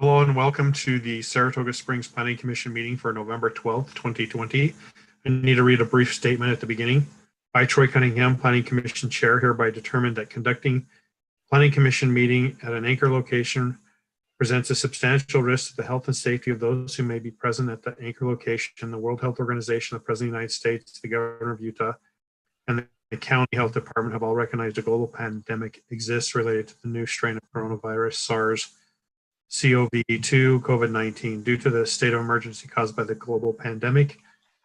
Hello and welcome to the Saratoga Springs Planning Commission meeting for November 12th, 2020. I need to read a brief statement at the beginning. I, Troy Cunningham, Planning Commission Chair, hereby determined that conducting Planning Commission meeting at an anchor location presents a substantial risk to the health and safety of those who may be present at the anchor location. The World Health Organization, the President of the United States, the Governor of Utah, and the County Health Department have all recognized a global pandemic exists related to the new strain of coronavirus, SARS-CoV-2, COVID-19. Due to the state of emergency caused by the global pandemic,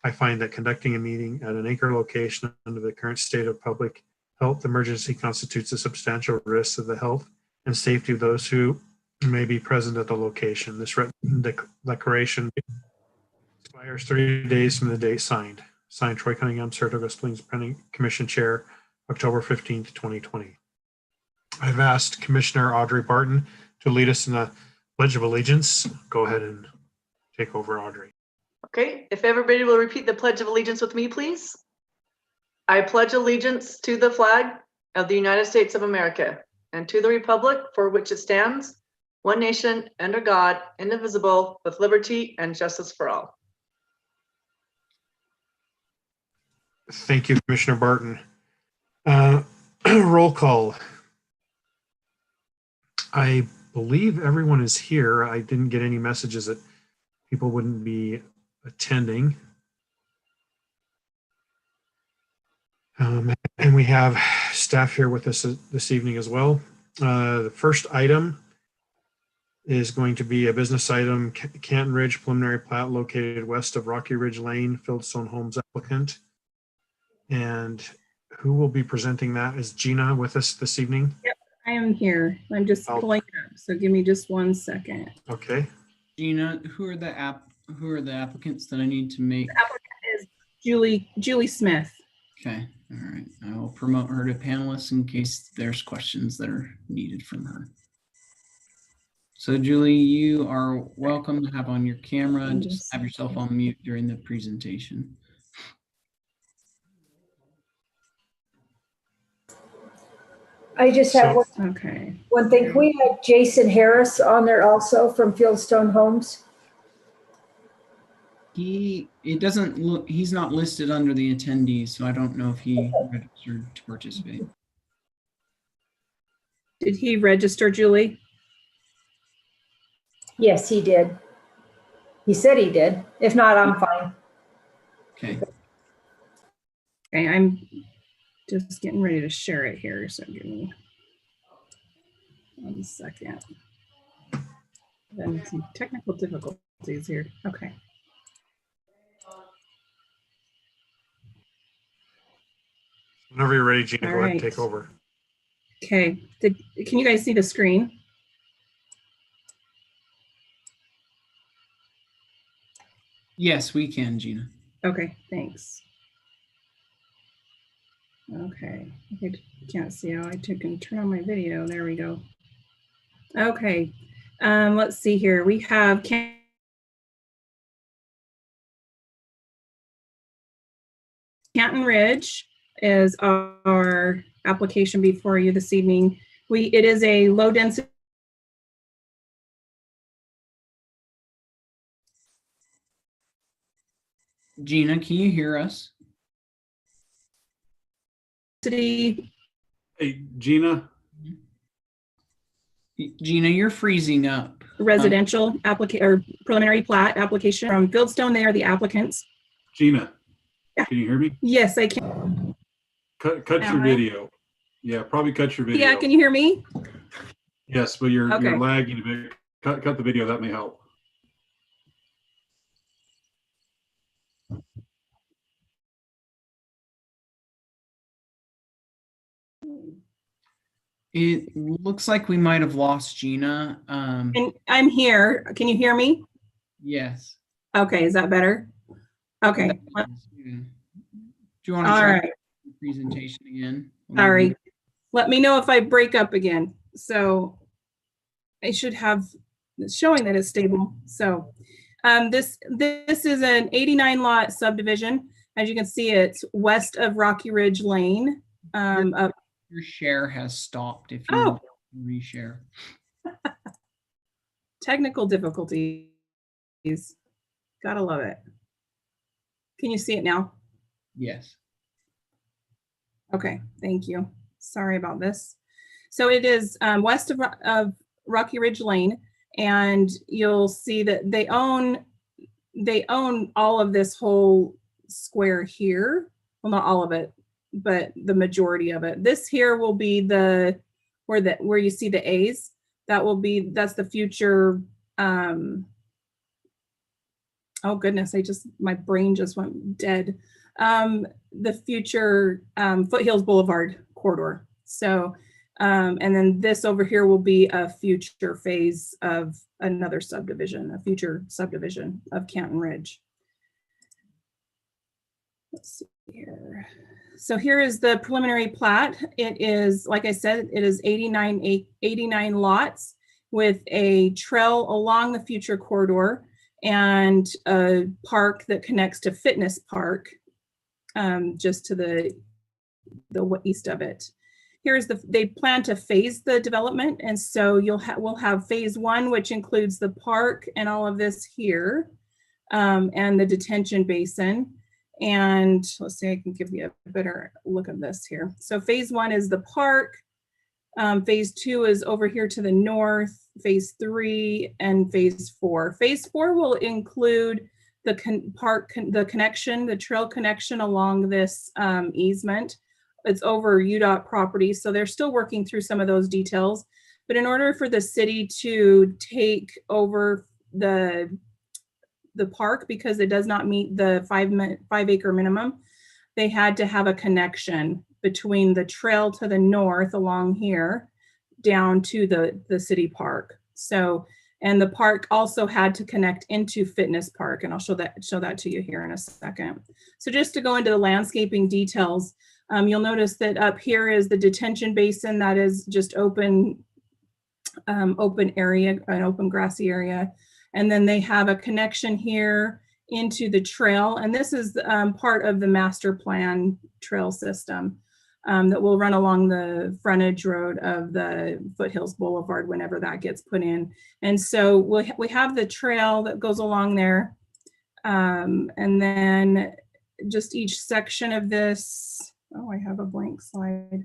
I find that conducting a meeting at an anchor location under the current state of public health emergency constitutes a substantial risk to the health and safety of those who may be present at the location. This declaration expires 30 days from the date signed. Signed, Troy Cunningham, Saratoga Springs Planning Commission Chair, October 15th, 2020. I've asked Commissioner Audrey Barton to lead us in the Pledge of Allegiance. Go ahead and take over, Audrey. Okay, if everybody will repeat the Pledge of Allegiance with me, please. I pledge allegiance to the flag of the United States of America and to the republic for which it stands, one nation, under God, indivisible, with liberty and justice for all. Thank you, Commissioner Barton. Roll call. I believe everyone is here. I didn't get any messages that people wouldn't be attending. And we have staff here with us this evening as well. The first item is going to be a business item, Canton Ridge preliminary plat located west of Rocky Ridge Lane, Fieldstone Homes applicant. And who will be presenting that is Gina with us this evening. Yep, I am here. I'm just pulling it up, so give me just 1 second. Okay. Gina, who are the applicants that I need to make? The applicant is Julie Smith. Okay, all right. I will promote her to panelist in case there's questions that are needed from her. So Julie, you are welcome to have on your camera and just have yourself on mute during the presentation. I just have one thing. Can we have Jason Harris on there also from Fieldstone Homes? It doesn't look, he's not listed under the attendees, so I don't know if he registered to participate. Did he register, Julie? Yes, he did. He said he did. If not, I'm fine. Okay. Okay, I'm just getting ready to share it here, so give me 1 second. Then some technical difficulties here. Okay. Whenever you're ready, Gina, go ahead and right. take over. Okay, can you guys see the screen? Yes, we can, Gina. Okay, thanks. Okay, I can't see how I can turn on my video. There we go. Okay, let's see here. We have Canton Ridge is our application before you this evening. It is a low density Gina, can you hear us? Hey, Gina. Gina, you're freezing up. residential application or preliminary plat application from Fieldstone. They are the applicants. Gina, Yeah. Can you hear me? Yes, I can. Cut your video. Yeah, probably cut your video. Yeah, can you hear me? Yes, but you're Okay. lagging a bit. Cut the video. That may help. It looks like we might have lost Gina. And I'm here. Can you hear me? Yes. Okay, is that better? Okay. Yeah. Do you want to All try right. the presentation again? Sorry. Let me know if I break up again. So I should have it's showing that it's stable. So this is an 89 lot subdivision. As you can see, it's west of Rocky Ridge Lane. Your share has stopped. If you want to reshare. Technical difficulties. Gotta love it. Can you see it now? Yes. Okay, thank you. Sorry about this. So it is west of Rocky Ridge Lane, and you'll see that they own all of this whole square here. Well, not all of it, but the majority of it. This here will be where you see the A's. That's the future. Oh goodness, my brain just went dead. The future Foothills Boulevard corridor. So, and then this over here will be a future phase of another subdivision, a future subdivision of Canton Ridge. Let's see here. So here is the preliminary plat. It is, like I said, it is 89 lots with a trail along the future corridor and a park that connects to Fitness Park, just to the east of it. They plan to phase the development, and so we'll have phase 1, which includes the park and all of this here, and the detention basin. And let's see, I can give you a better look at this here. So phase 1 is the park. Phase 2 is over here to the north, phase 3 and phase 4. Phase 4 will include the connection, the trail connection along this easement. It's over UDOT property, so they're still working through some of those details. But in order for the city to take over the park, because it does not meet the 5 acre minimum, they had to have a connection between the trail to the north along here down to the city park. So, and the park also had to connect into Fitness Park, and I'll show that to you here in a second. So just to go into the landscaping details, you'll notice that up here is the detention basin. That is just open area, an open grassy area. And then they have a connection here into the trail. And this is part of the master plan trail system that will run along the frontage road of the Foothills Boulevard whenever that gets put in. And so we have the trail that goes along there. And then just each section of this, oh, I have a blank slide.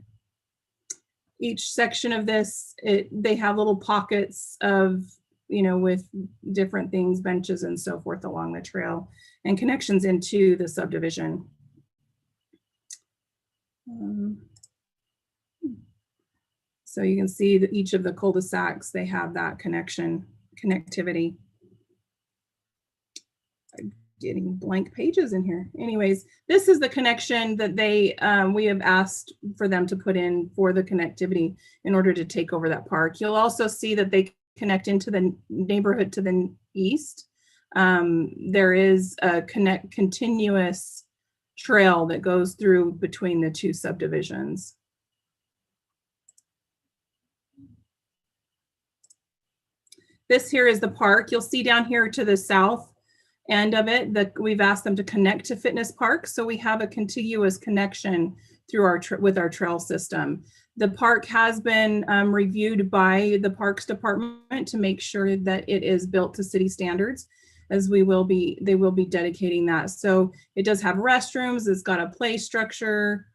Each section of this, they have little pockets of, with different things, benches and so forth along the trail and connections into the subdivision. So you can see that each of the cul-de-sacs, they have that connectivity. I'm getting blank pages in here. Anyways, this is the connection that we have asked for them to put in for the connectivity in order to take over that park. You'll also see that they connect into the neighborhood to the east. There is a continuous trail that goes through between the two subdivisions. This here is the park. You'll see down here to the south end of it that we've asked them to connect to Fitness Park. So we have a contiguous connection through with our trail system. The park has been reviewed by the Parks Department to make sure that it is built to city standards, as they will be dedicating that. So it does have restrooms, it's got a play structure,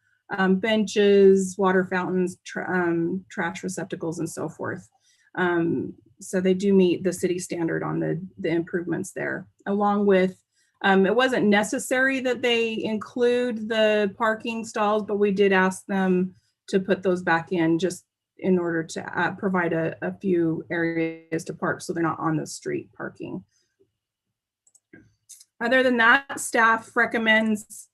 benches, water fountains, trash receptacles, and so forth. So they do meet the city standard on the improvements there, along with, it wasn't necessary that they include the parking stalls, but we did ask them to put those back in just in order to provide a few areas to park so they're not on the street parking. Other than that, staff recommends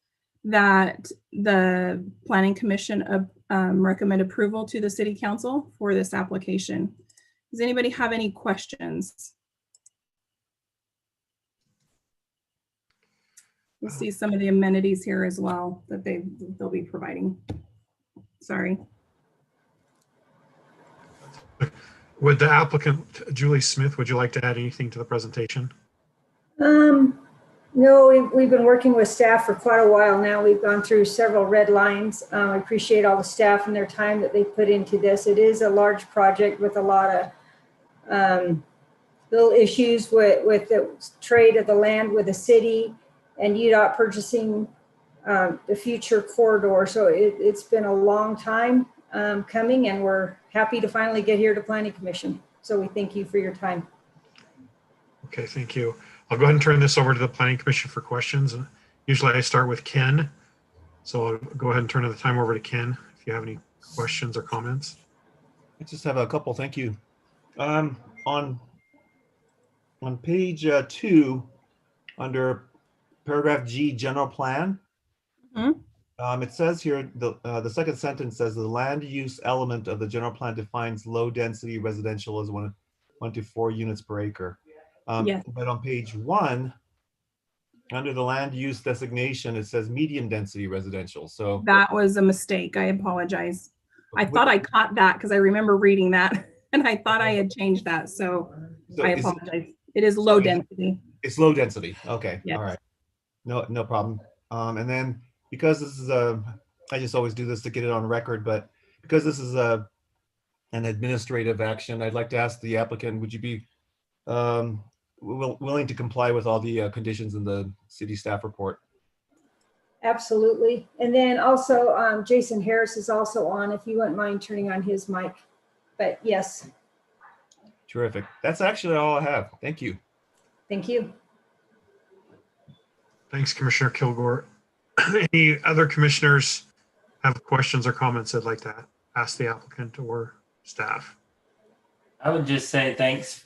that the Planning Commission recommend approval to the City Council for this application. Does anybody have any questions? We'll see some of the amenities here as well that they'll be providing. Sorry. Would the applicant, Julie Smith, would you like to add anything to the presentation? No, we've been working with staff for quite a while now. We've gone through several red lines. I appreciate all the staff and their time that they put into this. It is a large project with a lot of little issues with the trade of the land with the city and UDOT purchasing the future corridor. So it's been a long time coming, and we're happy to finally get here to Planning Commission. So we thank you for your time. Okay, thank you. I'll go ahead and turn this over to the Planning Commission for questions. And usually I start with Ken. So I'll go ahead and turn the time over to Ken if you have any questions or comments. I just have a couple, thank you. On page 2, under paragraph G, general plan, it says here, the second sentence says the land use element of the general plan defines low density residential as 1 to 4 units per acre. Yes. But on page 1, under the land use designation, it says medium density residential. So That was a mistake. I apologize. I thought I caught that because I remember reading that and I thought I had changed that. So I apologize. It is low density. It's low density. Okay. Yes. All right. No problem. And then because this is I just always do this to get it on record, but because this is an administrative action, I'd like to ask the applicant, would you be willing to comply with all the conditions in the city staff report? Absolutely. And then also Jason Harris is also on, if you wouldn't mind turning on his mic. But yes. Terrific. That's actually all I have. Thank you. Thank you. Thanks, Commissioner Kilgore. Any other commissioners have questions or comments they'd like to ask the applicant or staff? I would just say thanks.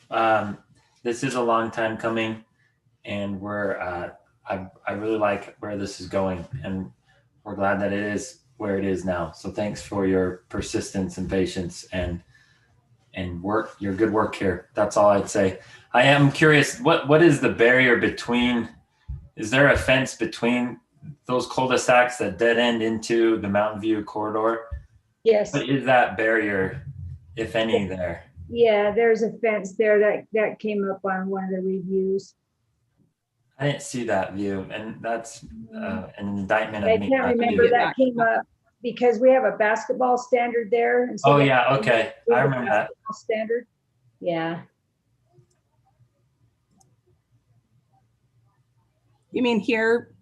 This is a long time coming, and I really like where this is going, and we're glad that it is where it is now. So thanks for your persistence and patience and work, your good work here. That's all I'd say. I am curious, what is the barrier between, is there a fence between those cul-de-sacs that dead end into the Mountain View corridor? Yes. What is that barrier, if any, there? Yeah, there's a fence there that came up on one of the reviews. I didn't see that view, and that's an indictment of I me. can't remember, that came up because we have a basketball standard there. And so Oh yeah, okay, I remember that. Standard, yeah. You mean here,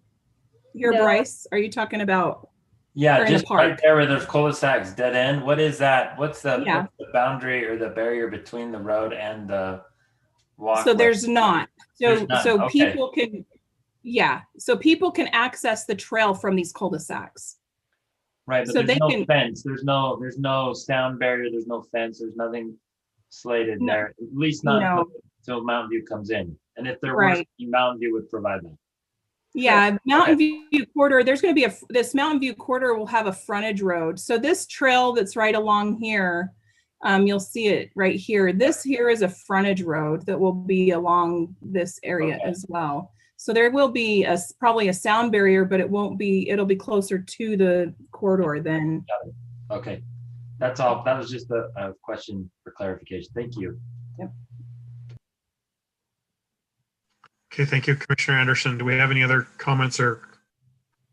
No. Bryce? Are you talking about? Yeah, Or in just the park. right there where there's cul-de-sacs, dead end. What is that? What's the Yeah. boundary or the barrier between the road and the walkway? So there's not. There's So none, so okay. people can, yeah. So people can access the trail from these cul-de-sacs. Right, but so there's they no can- fence. There's no sound barrier. There's no fence. There's nothing slated No. there. At least not No. until Mountain View comes in. And if there Right. was, Mountain View would provide that. Yeah, Mountain View corridor, there's going to be this Mountain View corridor will have a frontage road. So this trail that's right along here, you'll see it right here. This here is a frontage road that will be along this area as well. So there will be probably a sound barrier, but it'll be closer to the corridor than. Okay, that's all. That was just a question for clarification. Thank you. Yep. Okay, thank you, Commissioner Anderson. Do we have any other comments or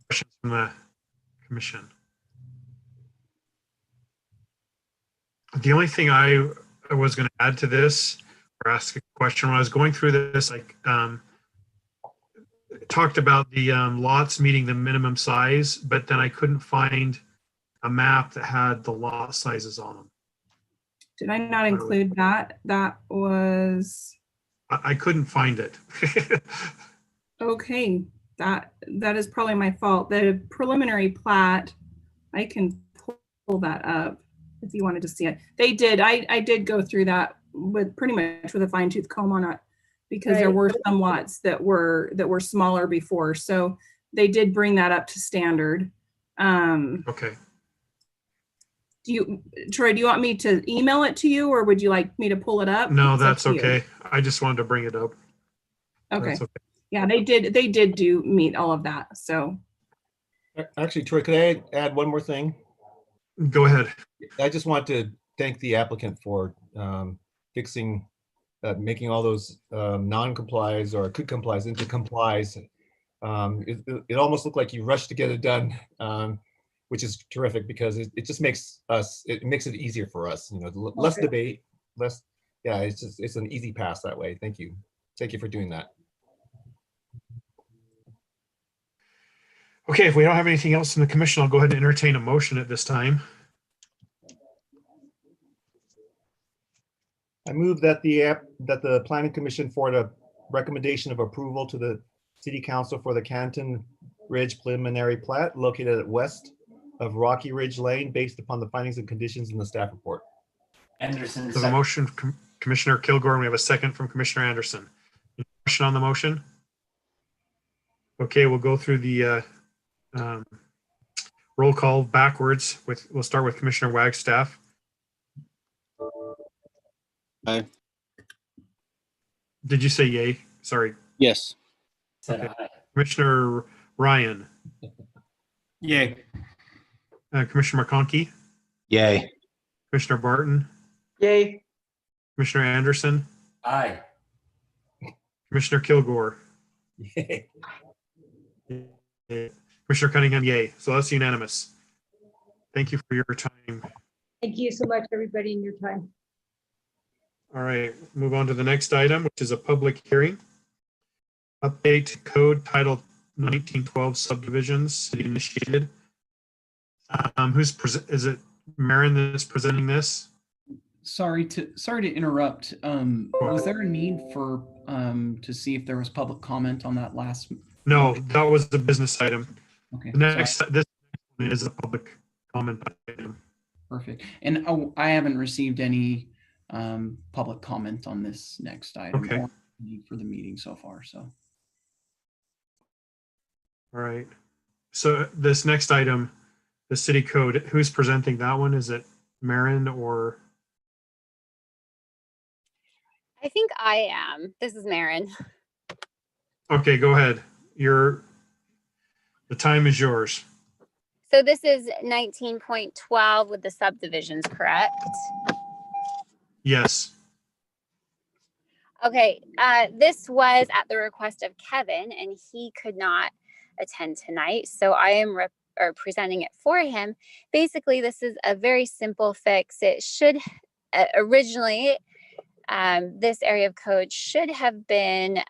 questions from the commission? The only thing I was going to add to this or ask a question when I was going through this, I talked about the lots meeting the minimum size, but then I couldn't find a map that had the lot sizes on them. Did I not include that? That was. I couldn't find it. Okay, that is probably my fault. The preliminary plat, I can pull that up if you wanted to see it. They did. I did go through that with pretty much with a fine tooth comb on it because there were some lots that were smaller before. So they did bring that up to standard. Okay. Troy, do you want me to email it to you or would you like me to pull it up? No, It's up that's to you. okay. I just wanted to bring it up. Okay. That's okay. Yeah, they did do meet all of that. So Actually, Troy, could I add one more thing? Go ahead. I just want to thank the applicant for fixing, making all those non-complies or could complies into complies. It almost looked like you rushed to get it done, which is terrific because it just makes it easier for us. You know, less debate, less yeah, it's an easy pass that way. Thank you. Thank you for doing that. Okay, if we don't have anything else in the commission, I'll go ahead and entertain a motion at this time. I move that the planning commission forward a recommendation of approval to the city council for the Canton Ridge preliminary plat located at west of Rocky Ridge Lane based upon the findings and conditions in the staff report. Anderson, We have a second. motion from Commissioner Kilgore, and we have a second from Commissioner Anderson. Any question on the motion? Okay, we'll go through the roll call backwards. We'll start with Commissioner Wagstaff. Aye. Did you say yay? Sorry. Yes. Said Okay. aye. Commissioner Ryan, Yay. Commissioner McConkey, Yay. Commissioner Barton, Yay. Commissioner Anderson, Aye. Commissioner Kilgore, Commissioner Cunningham, yay. So that's unanimous. Thank you for your time. Thank you so much, everybody, in your time. All right, move on to the next item, which is a public hearing. Update code title 1912 subdivisions, city initiated. Is it Maren that's presenting this? Sorry to interrupt. Was there a need for to see if there was public comment on that last? No, that was the business item. Okay. The next, sorry. this one is a public comment item. Perfect. And I haven't received any public comment on this next item Okay. or need for the meeting so far. So. All right. So this next item, the city code, who's presenting that one? Is it Maren or? I think I am. This is Maren. Okay, go ahead. The time is yours. So this is 19.12 with the subdivisions, correct? Yes. Okay, this was at the request of Kevin and he could not attend tonight. So I am presenting it for him. Basically, this is a very simple fix. It should originally, this area of code should have been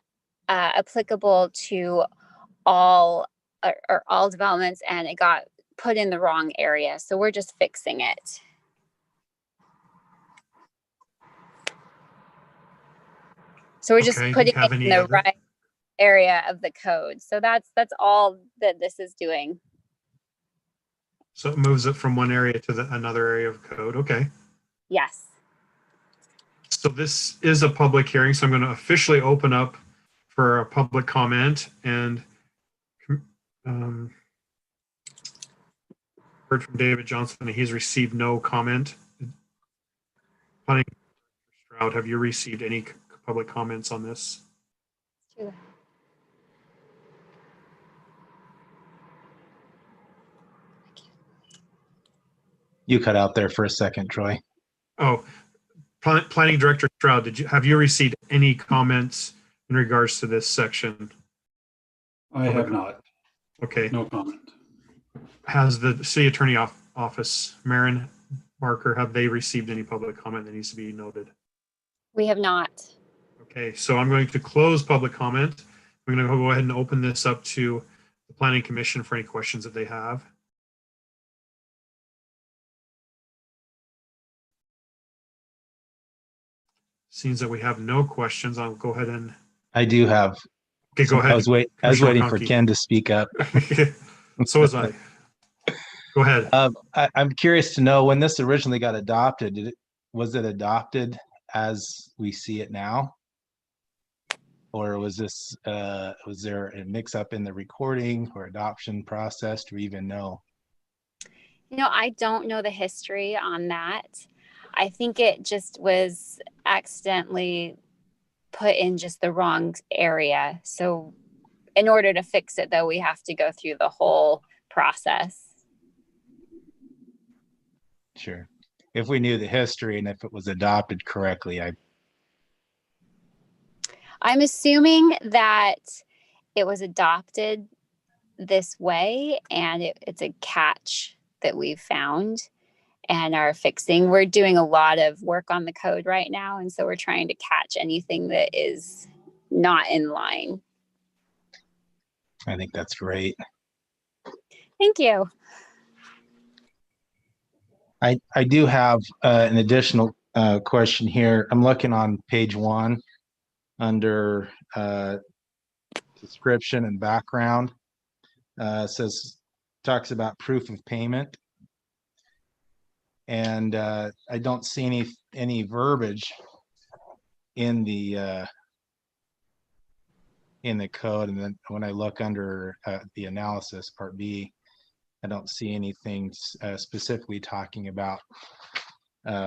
applicable to all developments, and it got put in the wrong area. So we're just fixing it. So we're just Okay, putting have it in any the other- right area of the code. So that's all that this is doing. So it moves it from one area to another area of code. Okay. Yes. So this is a public hearing, so I'm going to officially open up for a public comment, and heard from David Johnson that he's received no comment. Planning Stroud, have you received any public comments on this? You cut out there for a second, Troy. Oh, Planning Director Stroud, have you received any comments in regards to this section? I have not. Okay. No comment. Has the City Attorney Office, Maren Barker, have they received any public comment that needs to be noted? We have not. Okay, so I'm going to close public comment. I'm going to go ahead and open this up to the Planning Commission for any questions that they have. Seems that we have no questions. I'll go ahead and, I do have. okay, go ahead. I was waiting Commissioner for Conkey. Ken to speak up. So was I. Go ahead. I'm curious to know when this originally got adopted. Was it adopted as we see it now, or was there a mix-up in the recording or adoption process? Do we even know? I don't know the history on that. I think it just was accidentally put in just the wrong area. So in order to fix it, though, we have to go through the whole process. Sure. If we knew the history and if it was adopted correctly, I'm assuming that it was adopted this way, and it's a catch that we've found. and are fixing. We're doing a lot of work on the code right now, and so we're trying to catch anything that is not in line. I think that's great. Thank you. I do have an additional question here. I'm looking on page 1 under description and background. It talks about proof of payment. And I don't see any verbiage in the code. And then when I look under the analysis part B, I don't see anything specifically talking about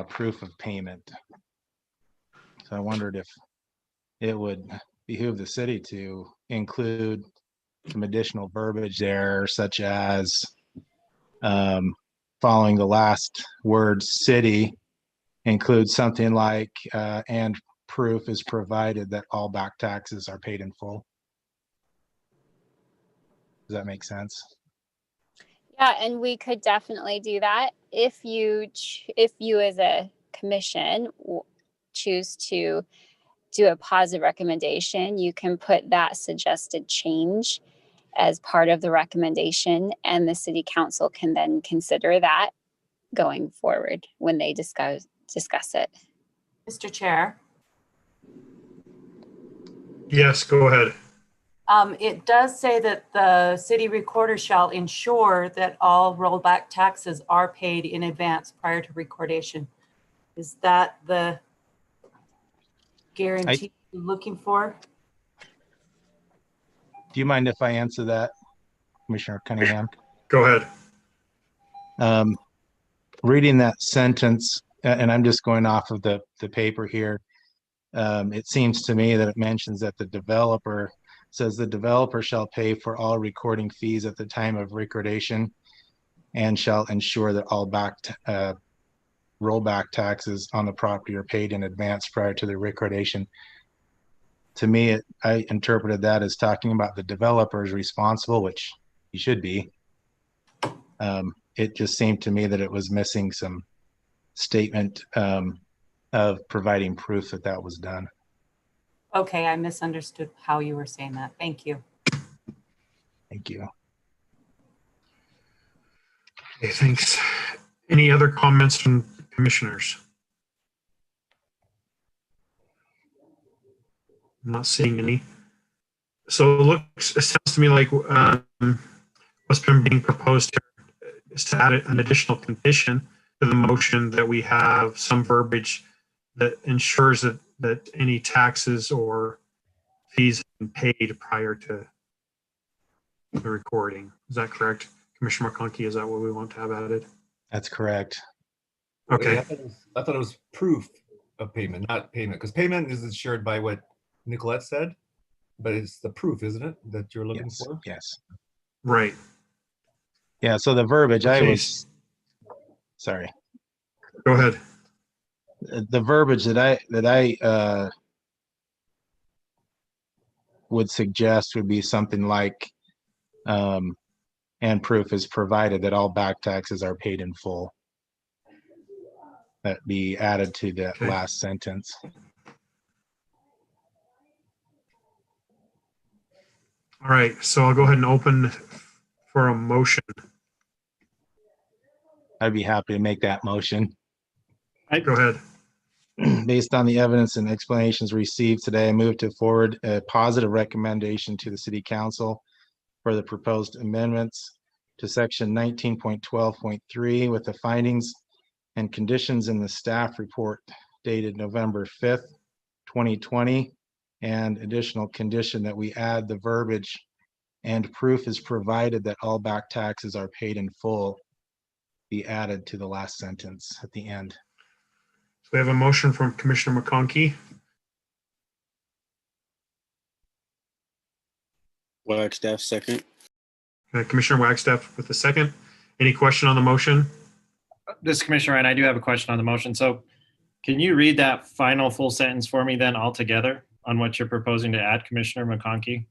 proof of payment. So I wondered if it would behoove the city to include some additional verbiage there, such as following the last word city, include something like and proof is provided that all back taxes are paid in full. Does that make sense? Yeah, and we could definitely do that if you as a commission choose to do a positive recommendation. You can put that suggested change as part of the recommendation, and the city council can then consider that going forward when they discuss it. Mr. Chair. Yes, go ahead. It does say that the city recorder shall ensure that all rollback taxes are paid in advance prior to recordation. Is that the guarantee you're looking for? Do you mind if I answer that, Commissioner Cunningham? Go ahead. Reading that sentence, and I'm just going off of the paper here, it seems to me that it mentions that the developer says the developer shall pay for all recording fees at the time of recordation and shall ensure that all rollback taxes on the property are paid in advance prior to the recordation. To me, I interpreted that as talking about the developer is responsible, which he should be. It just seemed to me that it was missing some statement of providing proof that that was done. Okay, I misunderstood how you were saying that. Thank you. Thank you. Okay, thanks. Any other comments from commissioners? I'm not seeing any. So it sounds to me like what's been being proposed here is to add an additional condition to the motion that we have some verbiage that ensures that any taxes or fees have been paid prior to the recording. Is that correct, Commissioner McConkey? Is that what we want to have added? That's correct. Okay. I thought it was proof of payment, not payment, because payment is ensured by what Nicolette said, but it's the proof, isn't it, that you're looking for? Yes. Right. Yeah. So the verbiage, Okay. Sorry. Go ahead. The verbiage that I would suggest would be something like, and proof is provided that all back taxes are paid in full. That be added to that last sentence. All right. So I'll go ahead and open for a motion. I'd be happy to make that motion. Go ahead. Based on the evidence and explanations received today, I move to forward a positive recommendation to the City Council for the proposed amendments to section 19.12.3 with the findings and conditions in the staff report dated November 5th, 2020, and additional condition that we add the verbiage and proof is provided that all back taxes are paid in full be added to the last sentence at the end. So we have a motion from Commissioner McConkey. Wagstaff, second. Commissioner Wagstaff with the second. Any question on the motion? This is Commissioner Ryan. I do have a question on the motion. So can you read that final full sentence for me then altogether on what you're proposing to add, Commissioner McConkey?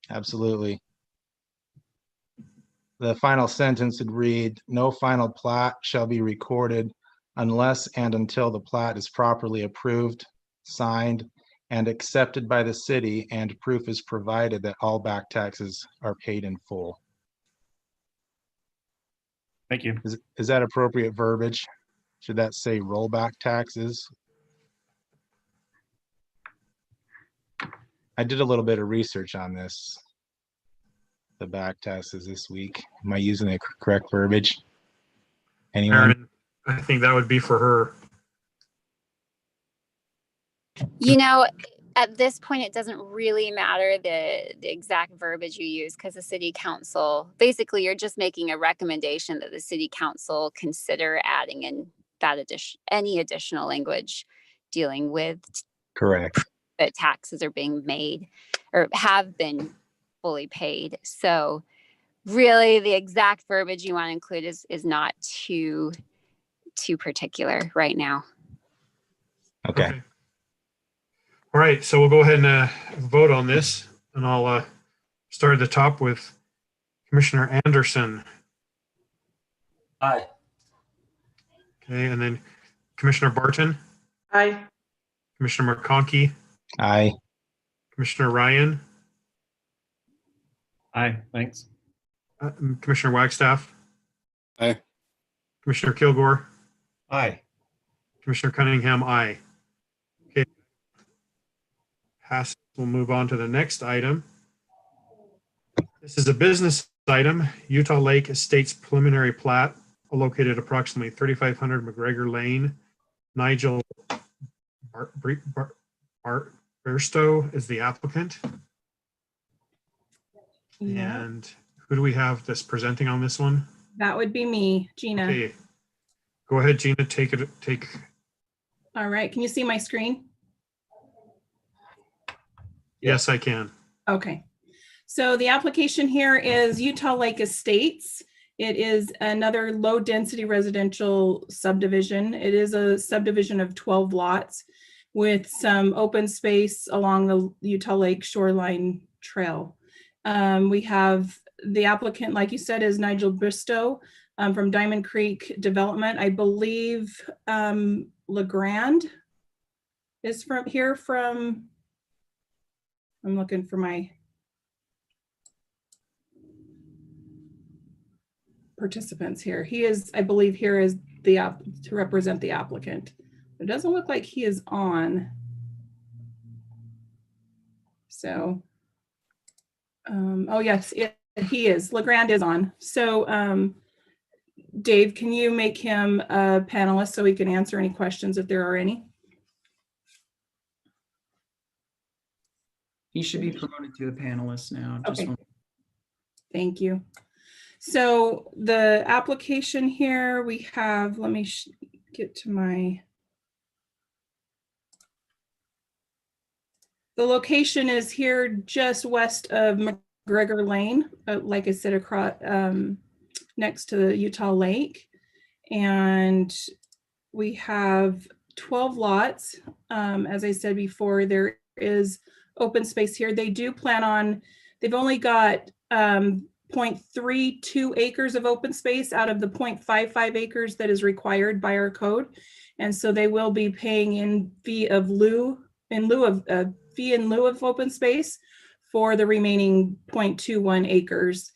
Absolutely. the final sentence would read, no final plat shall be recorded unless and until the plat is properly approved, signed, and accepted by the city, and proof is provided that all back taxes are paid in full. Thank you. Is that appropriate verbiage? Should that say rollback taxes? I did a little bit of research on this, the back taxes this week. Am I using the correct verbiage? Anyone? Aaron, I think that would be for her. You know, at this point, it doesn't really matter the exact verbiage you use, because the city council, basically, you're just making a recommendation that the city council consider adding in that any additional language dealing with Correct. that taxes are being made or have been fully paid. So really the exact verbiage you want to include is not too particular right now. Okay. All right, so we'll go ahead and vote on this, and I'll start at the top with Commissioner Anderson. Aye. Okay, and then Commissioner Barton, Aye. Commissioner McConkey, Aye. Commissioner Ryan, Aye, thanks. Commissioner Wagstaff, Aye. Commissioner Kilgore, Aye. Commissioner Cunningham, aye. Okay. Pass. We'll move on to the next item. This is a business item, Utah Lake Estates preliminary plat, located approximately 3500 McGregor Lane. Nigel Burstow is the applicant. Yeah, And who do we have that's presenting on this one? that would be me, Gina. Okay. Go ahead, Gina, take it. All right, can you see my screen? Yes, I can. Okay, so the application here is Utah Lake Estates. It is another low density residential subdivision. It is a subdivision of 12 lots with some open space along the Utah Lake shoreline trail. We have the applicant, like you said, is Nigel Bristow from Diamond Creek Development. I believe LeGrand is from, I'm looking for my participants here. He is, I believe, here is to represent the applicant. It doesn't look like he is on. So, oh yes, he is. LeGrand is on. So, Dave, can you make him a panelist so he can answer any questions if there are any? He should be promoted to a panelist now. Okay. Thank you. So the application here we have, let me get to the location is here just west of McGregor Lane, like I said, across next to the Utah Lake. And we have 12 lots. As I said before, there is open space here. They do plan on, they've only got 0.32 acres of open space out of the 0.55 acres that is required by our code. And so they will be paying in lieu of open space for the remaining 0.21 acres.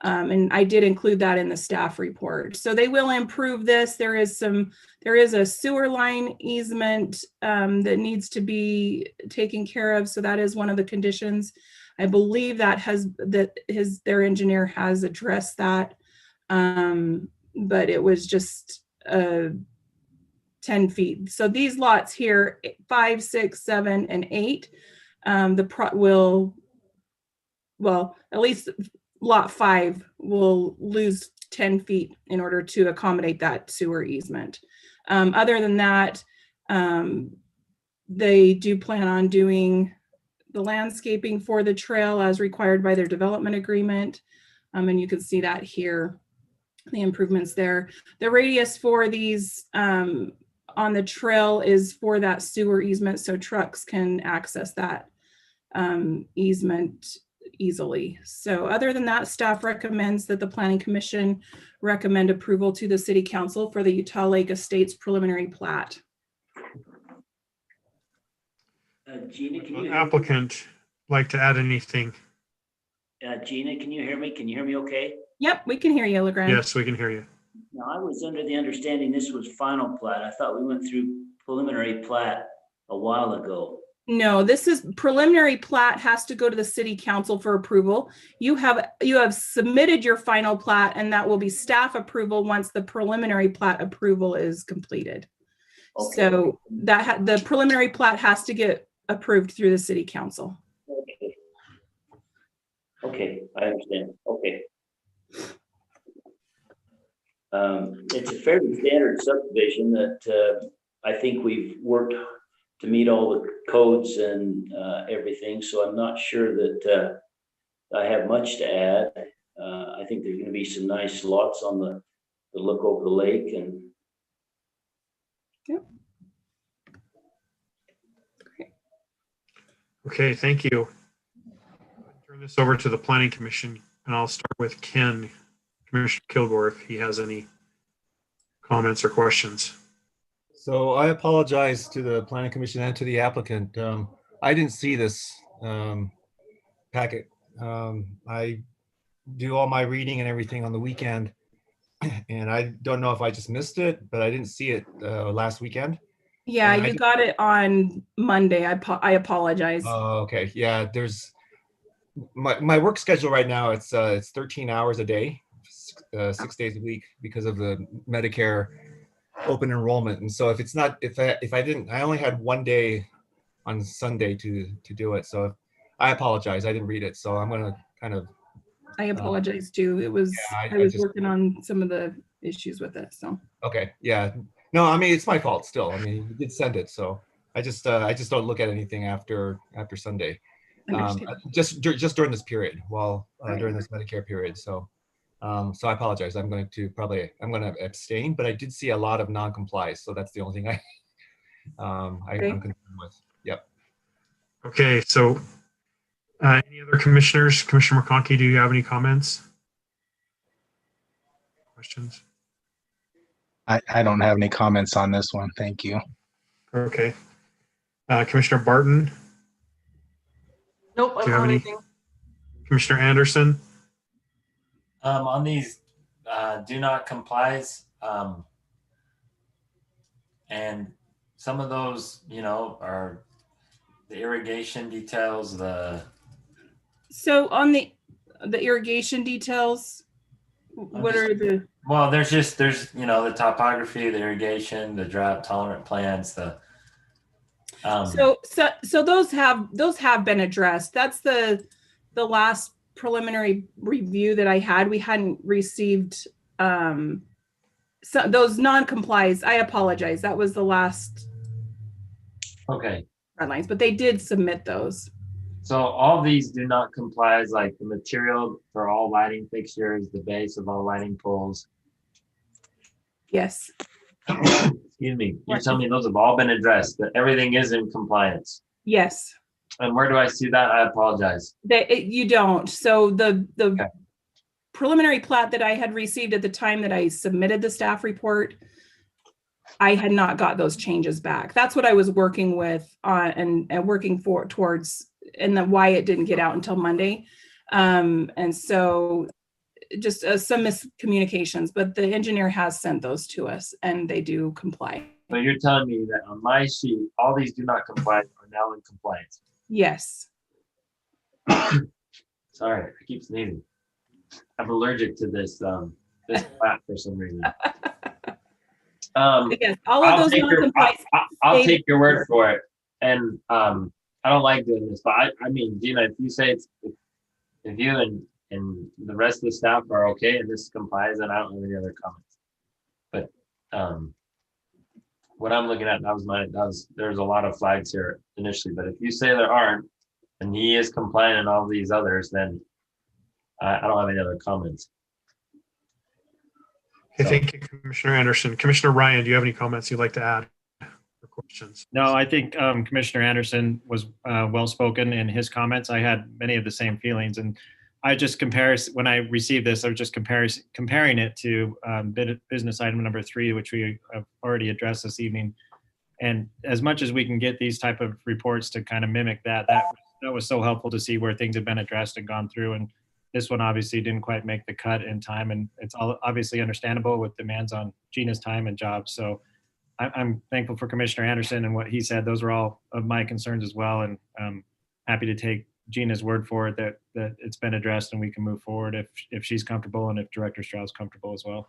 And I did include that in the staff report. So they will improve this. There is a sewer line easement that needs to be taken care of. So that is one of the conditions. I believe their engineer has addressed that. But it was just 10 feet. So these lots here, 5, 6, 7, and 8, at least lot 5 will lose 10 feet in order to accommodate that sewer easement. Other than that, they do plan on doing the landscaping for the trail as required by their development agreement. And you can see that here, the improvements there. The radius for these on the trail is for that sewer easement, so trucks can access that easement easily. So other than that, staff recommends that the Planning Commission recommend approval to the City Council for the Utah Lake Estates preliminary plat. Gina, can you Would hear me? applicant like to add anything? Gina, can you hear me? Can you hear me okay? Yep, we can hear you, LeGrand. Yes, we can hear you. Now, I was under the understanding this was final plat. I thought we went through preliminary plat a while ago. No, this is preliminary plat has to go to the City Council for approval. You have submitted your final plat, and that will be staff approval once the preliminary plat approval is completed. Okay. So that the preliminary plat has to get approved through the City Council. Okay. Okay, I understand. Okay. It's a fairly standard subdivision that I think we've worked to meet all the codes and everything. So I'm not sure that I have much to add. I think there's going to be some nice lots on the look over the lake and. Yep. Okay, thank you. I'll turn this over to the Planning Commission, and I'll start with Ken, Commissioner Kilgore, if he has any comments or questions. So I apologize to the Planning Commission and to the applicant. I didn't see this packet. I do all my reading and everything on the weekend, and I don't know if I just missed it, but I didn't see it last weekend. Yeah, you got it on Monday. I apologize. Oh, okay. Yeah, there's my work schedule right now. It's 13 hours a day, 6 days a week because of the Medicare open enrollment. And so if I didn't, I only had one day on Sunday to do it. So I apologize. I didn't read it. So I'm gonna kind of. I apologize too. It was yeah, I was working on some of the issues with it. So. Okay. Yeah. No, I mean, it's my fault still. I mean, you did send it, so I just don't look at anything after Sunday. Just during this period, while during this Medicare period. So I apologize. I'm going to abstain, but I did see a lot of non-complies, so that's the only thing I'm concerned with. Yep. Okay, so any other commissioners? Commissioner McConkey, do you have any comments? Questions? I don't have any comments on this one. Thank you. Okay. Commissioner Barton? Nope, I Do you don't have have any? anything. Commissioner Anderson? On these do not complies, and some of those, are the irrigation details, So on the irrigation details, what are the? Well, there's the topography, the irrigation, the drought tolerant plants, So those have been addressed. That's the last preliminary review that I had. We hadn't received those non-complies. I apologize. That was the last. Okay. Red lines, but they did submit those. So all these do not comply as like the material for all lighting fixtures, the base of all lighting poles. Yes. Excuse me. You're telling me those have all been addressed, that everything is in compliance? Yes. And where do I see that? I apologize. You don't. So the okay. Preliminary plat that I had received at the time that I submitted the staff report, I had not got those changes back. That's what I was working with and working towards, and then why it didn't get out until Monday. And so just some miscommunications, but the engineer has sent those to us and they do comply. So you're telling me that on my sheet, all these do not comply are now in compliance? Yes. Sorry, I keep sneezing. I'm allergic to this plat for some reason. Yes, all of those I'll take your word for it. And I don't like doing this, but I mean, Gina, if you say if you and the rest of the staff are okay and this complies, then I don't have any other comments. But what I'm looking at, there's a lot of flags here initially, but if you say there aren't, and he is compliant in all these others, then I don't have any other comments. Okay, thank you, Commissioner Anderson. Commissioner Ryan, do you have any comments you'd like to add or questions. No, I think Commissioner Anderson was well-spoken in his comments. I had many of the same feelings, and I just when I received this, I was just comparing it to business item number 3, which we have already addressed this evening. And as much as we can get these type of reports to kind of mimic that was so helpful to see where things have been addressed and gone through. And this one obviously didn't quite make the cut in time, and it's all obviously understandable with demands on Gina's time and jobs. So I'm thankful for Commissioner Anderson and what he said. Those were all of my concerns as well. And I'm happy to take Gina's word for it that it's been addressed and we can move forward if she's comfortable and if Director Stroud's comfortable as well.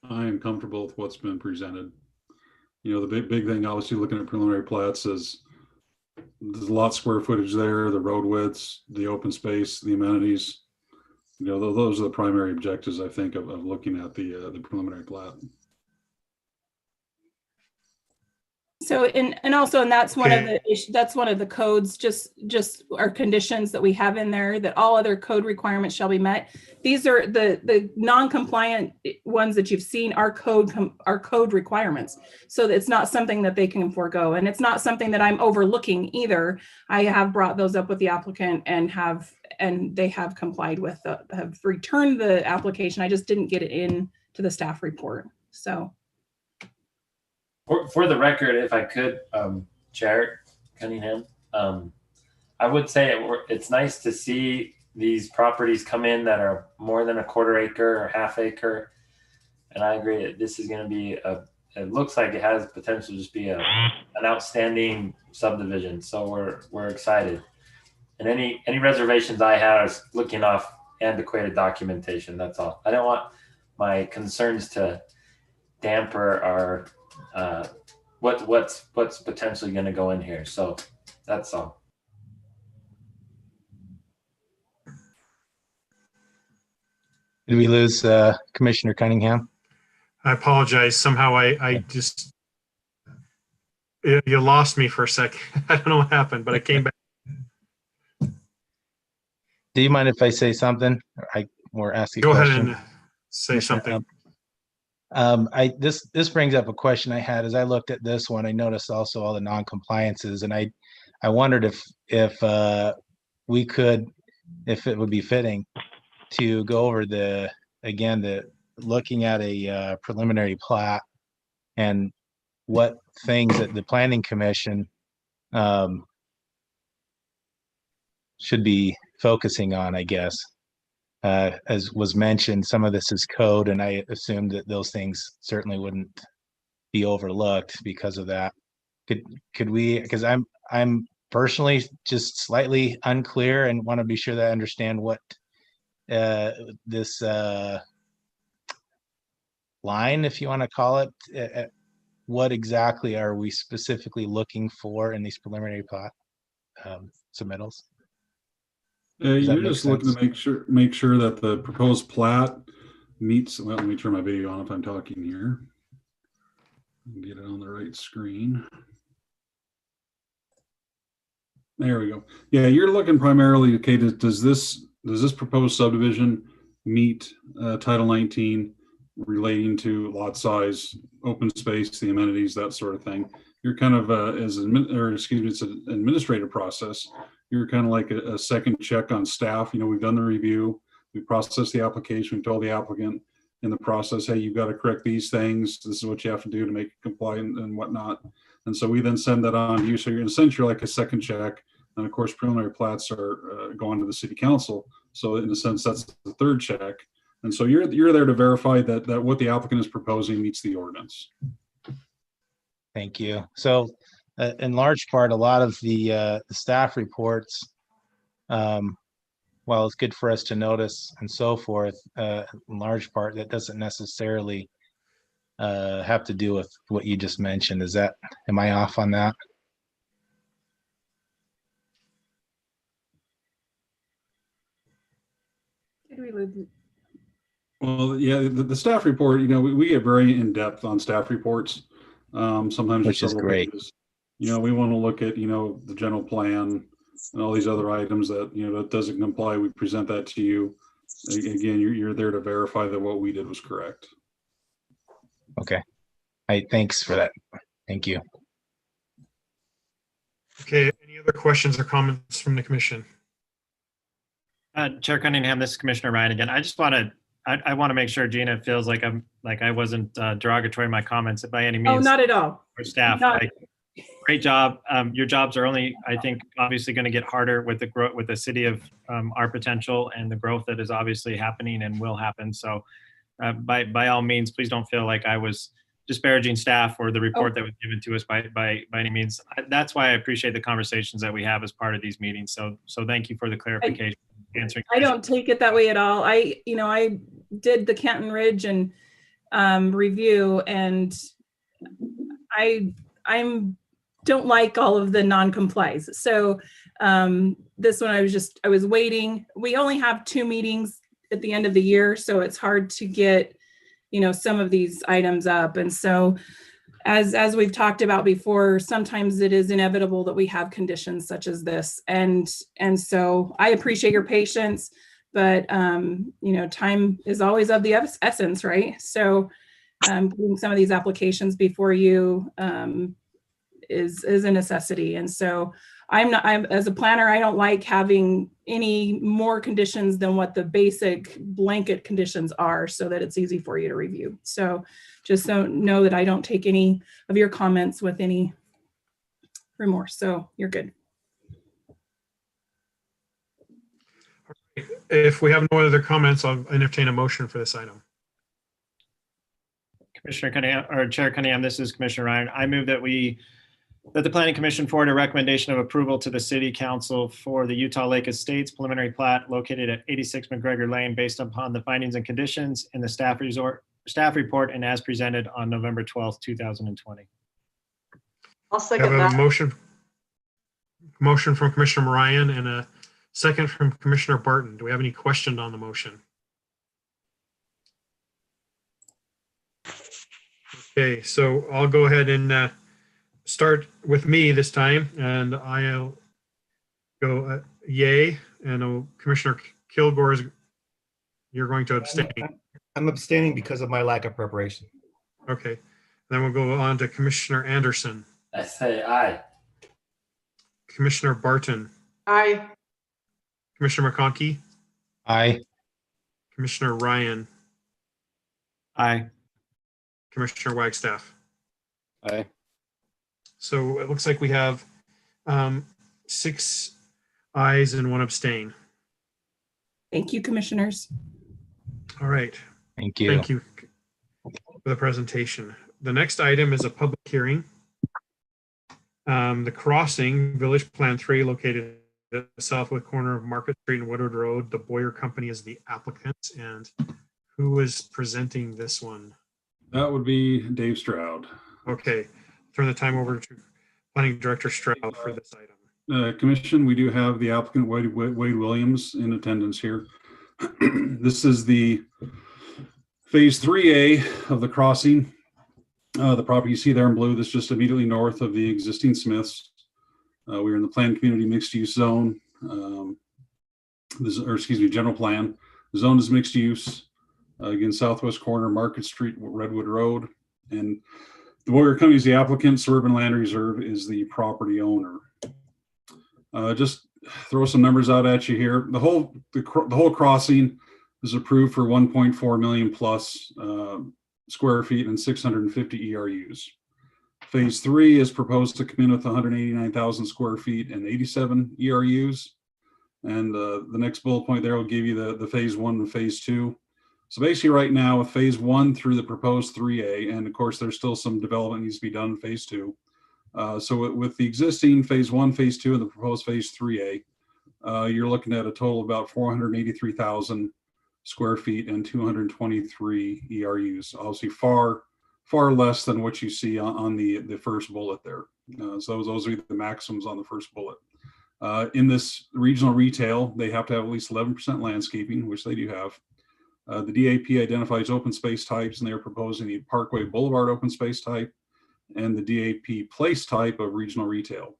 I am comfortable with what's been presented. You know, the big thing, obviously looking at preliminary plats, is there's a lot of square footage there, the road widths, the open space, the amenities. You know, those are the primary objectives, I think, of looking at the preliminary plat. So, and also, and that's one of the codes, just our conditions that we have in there, that all other code requirements shall be met. These are the non-compliant ones that you've seen are code requirements. So it's not something that they can forego, and it's not something that I'm overlooking either. I have brought those up with the applicant and they have complied with have returned the application. I just didn't get it in to the staff report. So. For the record, if I could, Chair Cunningham, I would say it's nice to see these properties come in that are more than a quarter acre or half acre. And I agree that this is going to be it looks like it has potential to just be an outstanding subdivision. So we're excited. And any reservations I had is looking off antiquated documentation. That's all. I don't want my concerns to damper our what's potentially going to go in here. So that's all. Did we lose Commissioner Cunningham? I apologize. Somehow I just, you lost me for a second. I don't know what happened, but I came back. Do you mind if I say something or ask you a question? Go ahead and say something. This brings up a question I had as I looked at this one. I noticed also all the non-compliances, and I wondered if we could, if it would be fitting to go over the looking at a preliminary plat and what things that the Planning Commission should be focusing on, I guess. As was mentioned, some of this is code, and I assumed that those things certainly wouldn't be overlooked because of that. Could we, because I'm personally just slightly unclear and want to be sure that I understand what this line, if you want to call it, what exactly are we specifically looking for in these preliminary plat submittals? You're just looking to make sure that the proposed plat meets. Well, let me turn my video on if I'm talking here. Get it on the right screen. There we go. Yeah, you're looking primarily. Okay, does this proposed subdivision meet Title 19 relating to lot size, open space, the amenities, that sort of thing? You're kind of it's an administrative process. You're kind of like a second check on staff. You know, we've done the review, we processed the application, we told the applicant in the process, hey, you've got to correct these things. This is what you have to do to make it compliant and whatnot. And so we then send that on to you. So you're essentially like a second check. And of course, preliminary plats are going to the city council. So in a sense, that's the third check. And so you're there to verify that what the applicant is proposing meets the ordinance. Thank you. So in large part, a lot of the staff reports, while it's good for us to notice and so forth, in large part, that doesn't necessarily have to do with what you just mentioned. Am I off on that? Well, yeah, the staff report, you know, we get very in-depth on staff reports. Sometimes which is great. Pages. You know, we want to look at, you know, the general plan and all these other items that, you know, that doesn't comply. We present that to you. Again, you're there to verify that what we did was correct. Okay. Thanks for that. Thank you. Okay, any other questions or comments from the commission? Chair Cunningham, this is Commissioner Ryan again. I just want to, I want to make sure Gina feels like I wasn't derogatory in my comments by any means. Oh, not at all. Or staff, Not- like, great job. Your jobs are only, I think, obviously going to get harder with the growth, with the city of our potential and the growth that is obviously happening and will happen. So by all means, please don't feel like I was disparaging staff or the report that was given to us by any means. That's why I appreciate the conversations that we have as part of these meetings. So thank you for the clarification. Answering. I don't take it that way at all. I did the Canton Ridge and review, and I'm don't like all of the non-complies. So this one, I was waiting. We only have 2 meetings at the end of the year, so it's hard to get, some of these items up. And so as we've talked about before, sometimes it is inevitable that we have conditions such as this. And so I appreciate your patience, but time is always of the essence, right? So getting some of these applications before you is a necessity. And so I'm as a planner, I don't like having any more conditions than what the basic blanket conditions are, so that it's easy for you to review. So just know that I don't take any of your comments with any remorse. So you're good. If we have no other comments, I'll entertain a motion for this item. Commissioner Cunningham, or Chair Cunningham, this is Commissioner Ryan. I move that the Planning Commission forward a recommendation of approval to the City Council for the Utah Lake Estates preliminary plat located at 86 McGregor Lane based upon the findings and conditions in the staff report and as presented on November 12th, 2020. I'll I second have a that. motion from Commissioner Ryan and a second from Commissioner Barton. Do we have any questions on the motion? Okay, so I'll go ahead and start with me this time, and I'll go yay, and Commissioner Kilgore, you're going to abstain. I'm abstaining because of my lack of preparation. Okay, then we'll go on to Commissioner Anderson. I say aye. Commissioner Barton. Aye. Commissioner McConkey. Aye. Commissioner Ryan. Aye. Commissioner Wagstaff. Aye. So it looks like we have 6 ayes and 1 abstain. Thank you, commissioners. All right. Thank you. Thank you for the presentation. The next item is a public hearing. The Crossing, Village Plan 3, located at the southwest corner of Market Street and Woodward Road. The Boyer Company is the applicant. And who is presenting this one? That would be Dave Stroud. Okay. Turn the time over to Planning Director Stroud for this item. Commission, we do have the applicant Wade Williams in attendance here. This is the phase 3A of the crossing. The property you see there in blue, that's just immediately north of the existing Smiths. We're in the planned community mixed use zone. General plan. The zone is mixed use. Again, southwest corner, Market Street, Redwood Road. And the Boyer Company is the applicant. Suburban Land Reserve is the property owner. Just throw some numbers out at you here. The whole crossing is approved for 1.4 million plus square feet and 650 ERUs. Phase 3 is proposed to come in with 189,000 square feet and 87 ERUs. And the next bullet point there will give you the phase 1 and phase 2. So basically right now with phase 1 through the proposed 3A, and of course there's still some development needs to be done in phase 2. So with the existing phase 1, phase 2, and the proposed phase 3A, you're looking at a total of about 483,000 square feet and 223 ERUs. Obviously far less than what you see on the first bullet there. So those are the maximums on the first bullet. In this regional retail, they have to have at least 11% landscaping, which they do have. The DAP identifies open space types, and they're proposing the Parkway Boulevard open space type and the DAP place type of regional retail.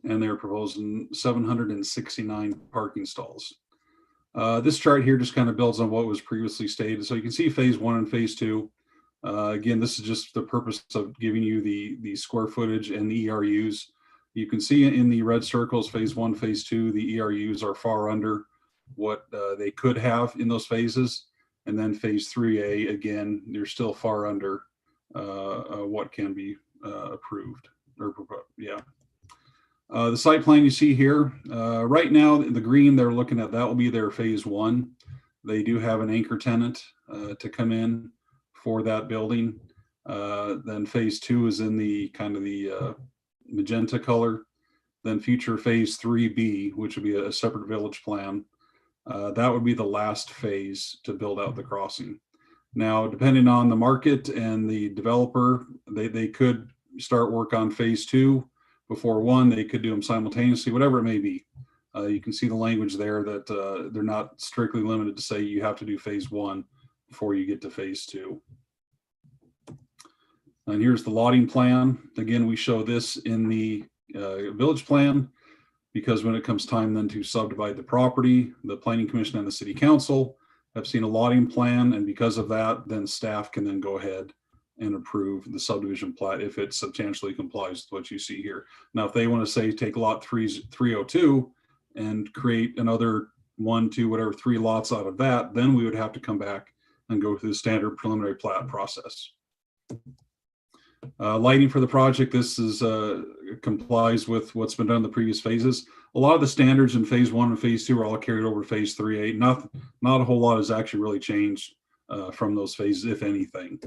And they're proposing 769 parking stalls. This chart here just kind of builds on what was previously stated. So you can see phase 1 and phase 2. Again, this is just the purpose of giving you the square footage and the ERUs. You can see in the red circles, phase 1, phase 2, the ERUs are far under what they could have in those phases. And then phase 3A, again, they're still far under what can be approved or proposed. Yeah. The site plan you see here, right now, the green they're looking at, that will be their phase 1. They do have an anchor tenant to come in for that building. Then phase 2 is in the kind of the magenta color. Then future phase 3B, which would be a separate village plan. That would be the last phase to build out the crossing. Now, depending on the market and the developer, they could start work on phase 2 before 1. They could do them simultaneously, whatever it may be. You can see the language there that they're not strictly limited to say you have to do phase 1 before you get to phase 2. And here's the lotting plan. Again, we show this in the village plan because when it comes time then to subdivide the property, the planning commission and the city council have seen a lotting plan, and because of that, then staff can then go ahead and approve the subdivision plat if it substantially complies with what you see here. Now, if they want to say take lot 302 and create another 1, 2, whatever, 3 lots out of that, then we would have to come back and go through the standard preliminary plat process. Lighting for the project, this is complies with what's been done in the previous phases. A lot of the standards in phase 1 and phase 2 are all carried over to phase 3A. Not a whole lot has actually really changed from those phases, if anything.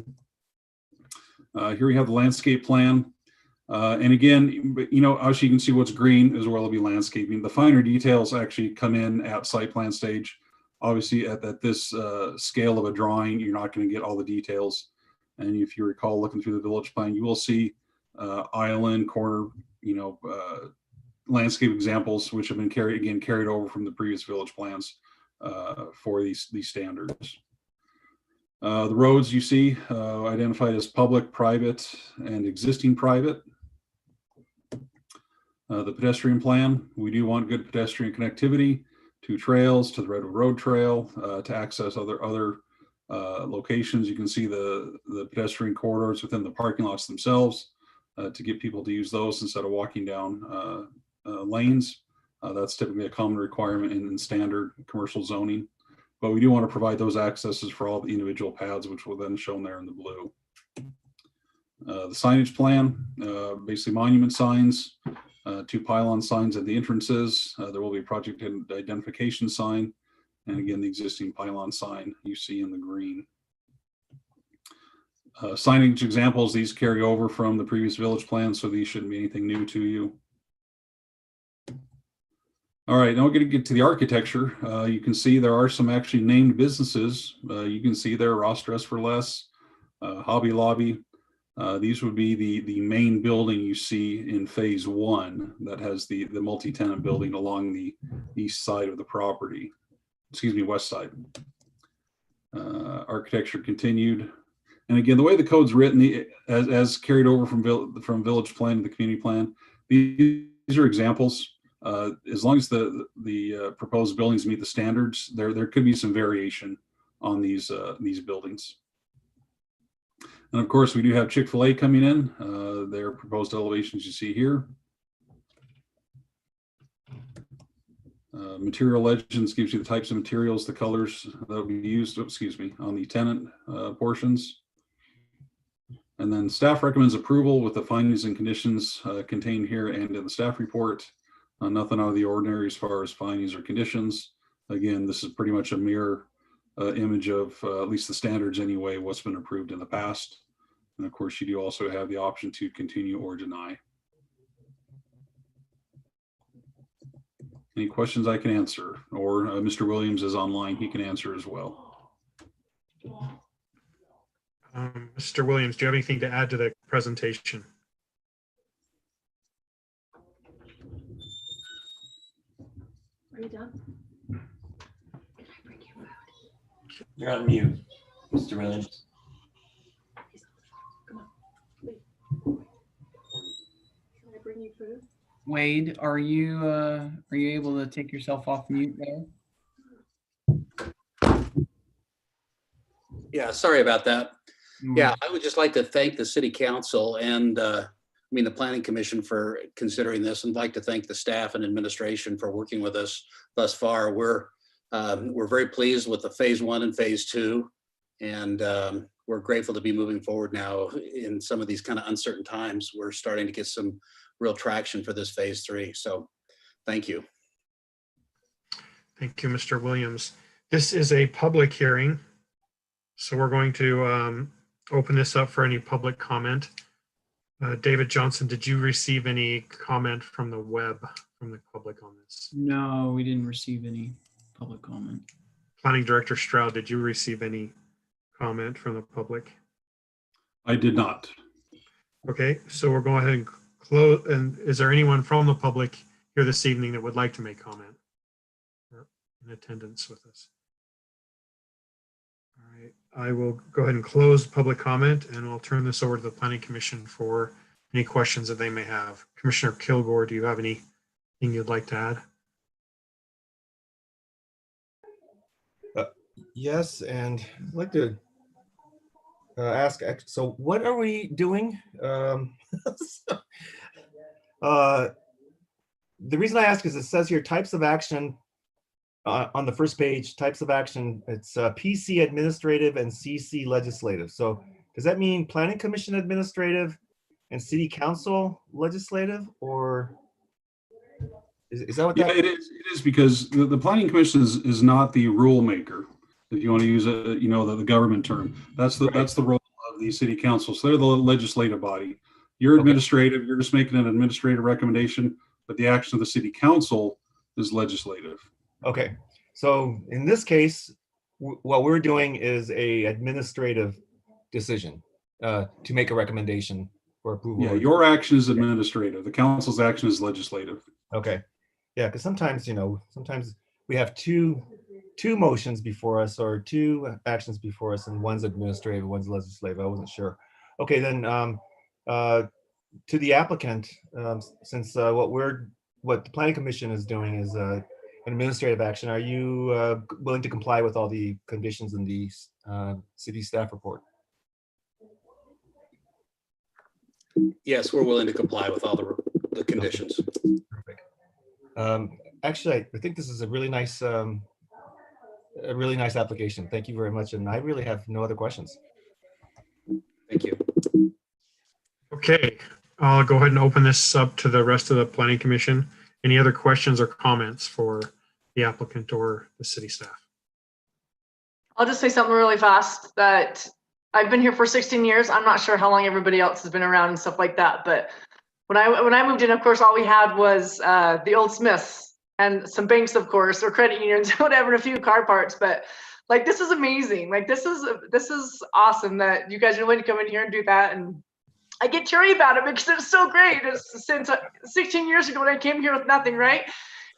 Here we have the landscape plan. And again, as you can see, what's green is where there'll be landscaping. The finer details actually come in at site plan stage. Obviously, at this scale of a drawing, you're not going to get all the details. And if you recall looking through the village plan, you will see island, corner, landscape examples, which have been carried over from the previous village plans for these standards. The roads you see identified as public, private, and existing private. The pedestrian plan, we do want good pedestrian connectivity to trails, to the Redwood Road Trail, to access other locations. You can see the pedestrian corridors within the parking lots themselves to get people to use those instead of walking down lanes. That's typically a common requirement in standard commercial zoning. But we do want to provide those accesses for all the individual paths, which will then shown there in the blue. The signage plan, basically monument signs, 2 pylon signs at the entrances. There will be a project identification sign. And again, the existing pylon sign you see in the green. Signage examples, these carry over from the previous village plan, so these shouldn't be anything new to you. All right, now we're going to get to the architecture. You can see there are some actually named businesses. You can see there Ross Dress for Less, Hobby Lobby. These would be the main building you see in phase 1 that has the multi-tenant building along the east side of the property. Excuse me, west side. Architecture continued. And again, the way the code's written, as carried over from village plan to the community plan, these are examples. As long as the proposed buildings meet the standards, there could be some variation on these buildings. And of course, we do have Chick-fil-A coming in. Their proposed elevations you see here. Material legends gives you the types of materials, the colors that will be used, on the tenant portions. And then staff recommends approval with the findings and conditions contained here and in the staff report. Nothing out of the ordinary as far as findings or conditions. Again, this is pretty much a mirror image of at least the standards anyway, what's been approved in the past. And of course, you do also have the option to continue or deny. Any questions I can answer, or Mr. Williams is online, he can answer as well. Mr. Williams, do you have anything to add to the presentation? Are you done? Can I bring you food? You're on mute, Mr. Williams. Come on. Wait. Can I bring you food? Wade, are you able to take yourself off mute there? Yeah, sorry about that. Yeah, I would just like to thank the city council and the planning commission for considering this, and like to thank the staff and administration for working with us thus far. We're very pleased with the phase 1 and phase 2, and we're grateful to be moving forward now in some of these kind of uncertain times. We're starting to get some real traction for this phase 3. So thank you. Thank you, Mr. Williams. This is a public hearing, so we're going to open this up for any public comment. David Johnson, did you receive any comment from the web, from the public on this? No, we didn't receive any public comment. Planning Director Stroud, did you receive any comment from the public? I did not. Okay, so we're going ahead and close. And is there anyone from the public here this evening that would like to make comment or in attendance with us? All right, I will go ahead and close public comment, and I'll turn this over to the Planning Commission for any questions that they may have. Commissioner Kilgore, do you have anything you'd like to add? Yes, and I'd like to ask, so what are we doing? The reason I ask is it says here types of action on the first page, types of action, it's PC administrative and CC legislative. So does that mean Planning Commission administrative and City Council legislative, or is that what that? Yeah, it is because the Planning Commission is not the rule maker. If you want to use the government term, that's the role of the City Council. So they're the legislative body. You're administrative. You're just making an administrative recommendation, but the action of the City Council is legislative. Okay, so in this case, what we're doing is a administrative decision to make a recommendation for approval. Yeah, your action is administrative. The council's action is legislative. Okay, yeah, because sometimes sometimes we have two motions before us or two actions before us, and one's administrative, one's legislative. I wasn't sure. Okay, then to the applicant, since what the Planning Commission is doing is an administrative action, are you willing to comply with all the conditions in the city staff report? Yes, we're willing to comply with all the conditions. Perfect. Actually, I think this is a really nice application. Thank you very much. And I really have no other questions. Thank you. Okay, I'll go ahead and open this up to the rest of the Planning Commission. Any other questions or comments for the applicant or the city staff? I'll just say something really fast that I've been here for 16 years. I'm not sure how long everybody else has been around and stuff like that. But when I moved in, of course, all we had was the old Smiths and some banks, of course, or credit unions, whatever, and a few car parts. But like, this is amazing. Like, this is awesome that you guys are willing to come in here and do that. And I get teary about it because it's so great. It's since 16 years ago when I came here with nothing, right?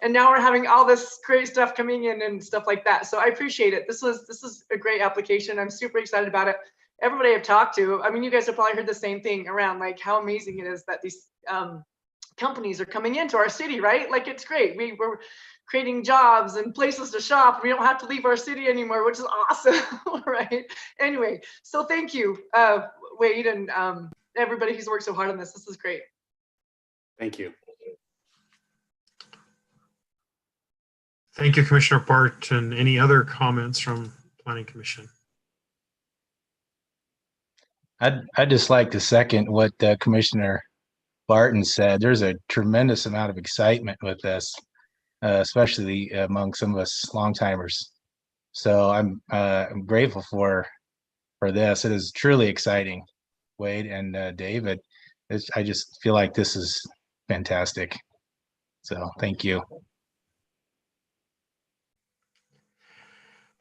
And now we're having all this great stuff coming in and stuff like that. So I appreciate it. This is a great application. I'm super excited about it. Everybody I've talked to, I mean, you guys have probably heard the same thing around like how amazing it is that these companies are coming into our city, right? Like, it's great. We're creating jobs and places to shop. We don't have to leave our city anymore, which is awesome, right? Anyway, so thank you, Wade, and everybody who's worked so hard on this. This is great. Thank you. Thank you, Commissioner Barton. Any other comments from Planning Commission? I'd just like to second what Commissioner Barton said. There's a tremendous amount of excitement with this, especially among some of us long timers. So I'm grateful for this. It is truly exciting, Wade and David. I just feel like this is fantastic. So thank you.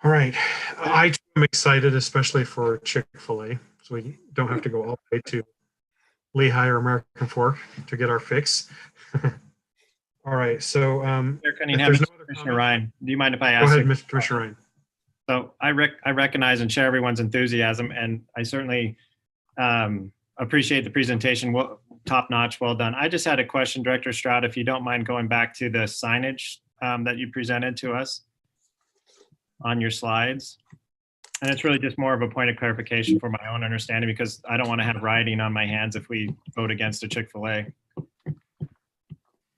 All right, I too am excited, especially for Chick-fil-A, so we don't have to go all the way to Lehigh or American Fork to get our fix. All right, so Commissioner Ryan, do you mind if I ask? Go ahead, Mr. Commissioner Ryan. So I recognize and share everyone's enthusiasm, and I certainly appreciate the presentation. Well, top notch, well done. I just had a question, Director Stroud, if you don't mind going back to the signage that you presented to us on your slides. And it's really just more of a point of clarification for my own understanding, because I don't want to have rioting on my hands if we vote against a Chick-fil-A.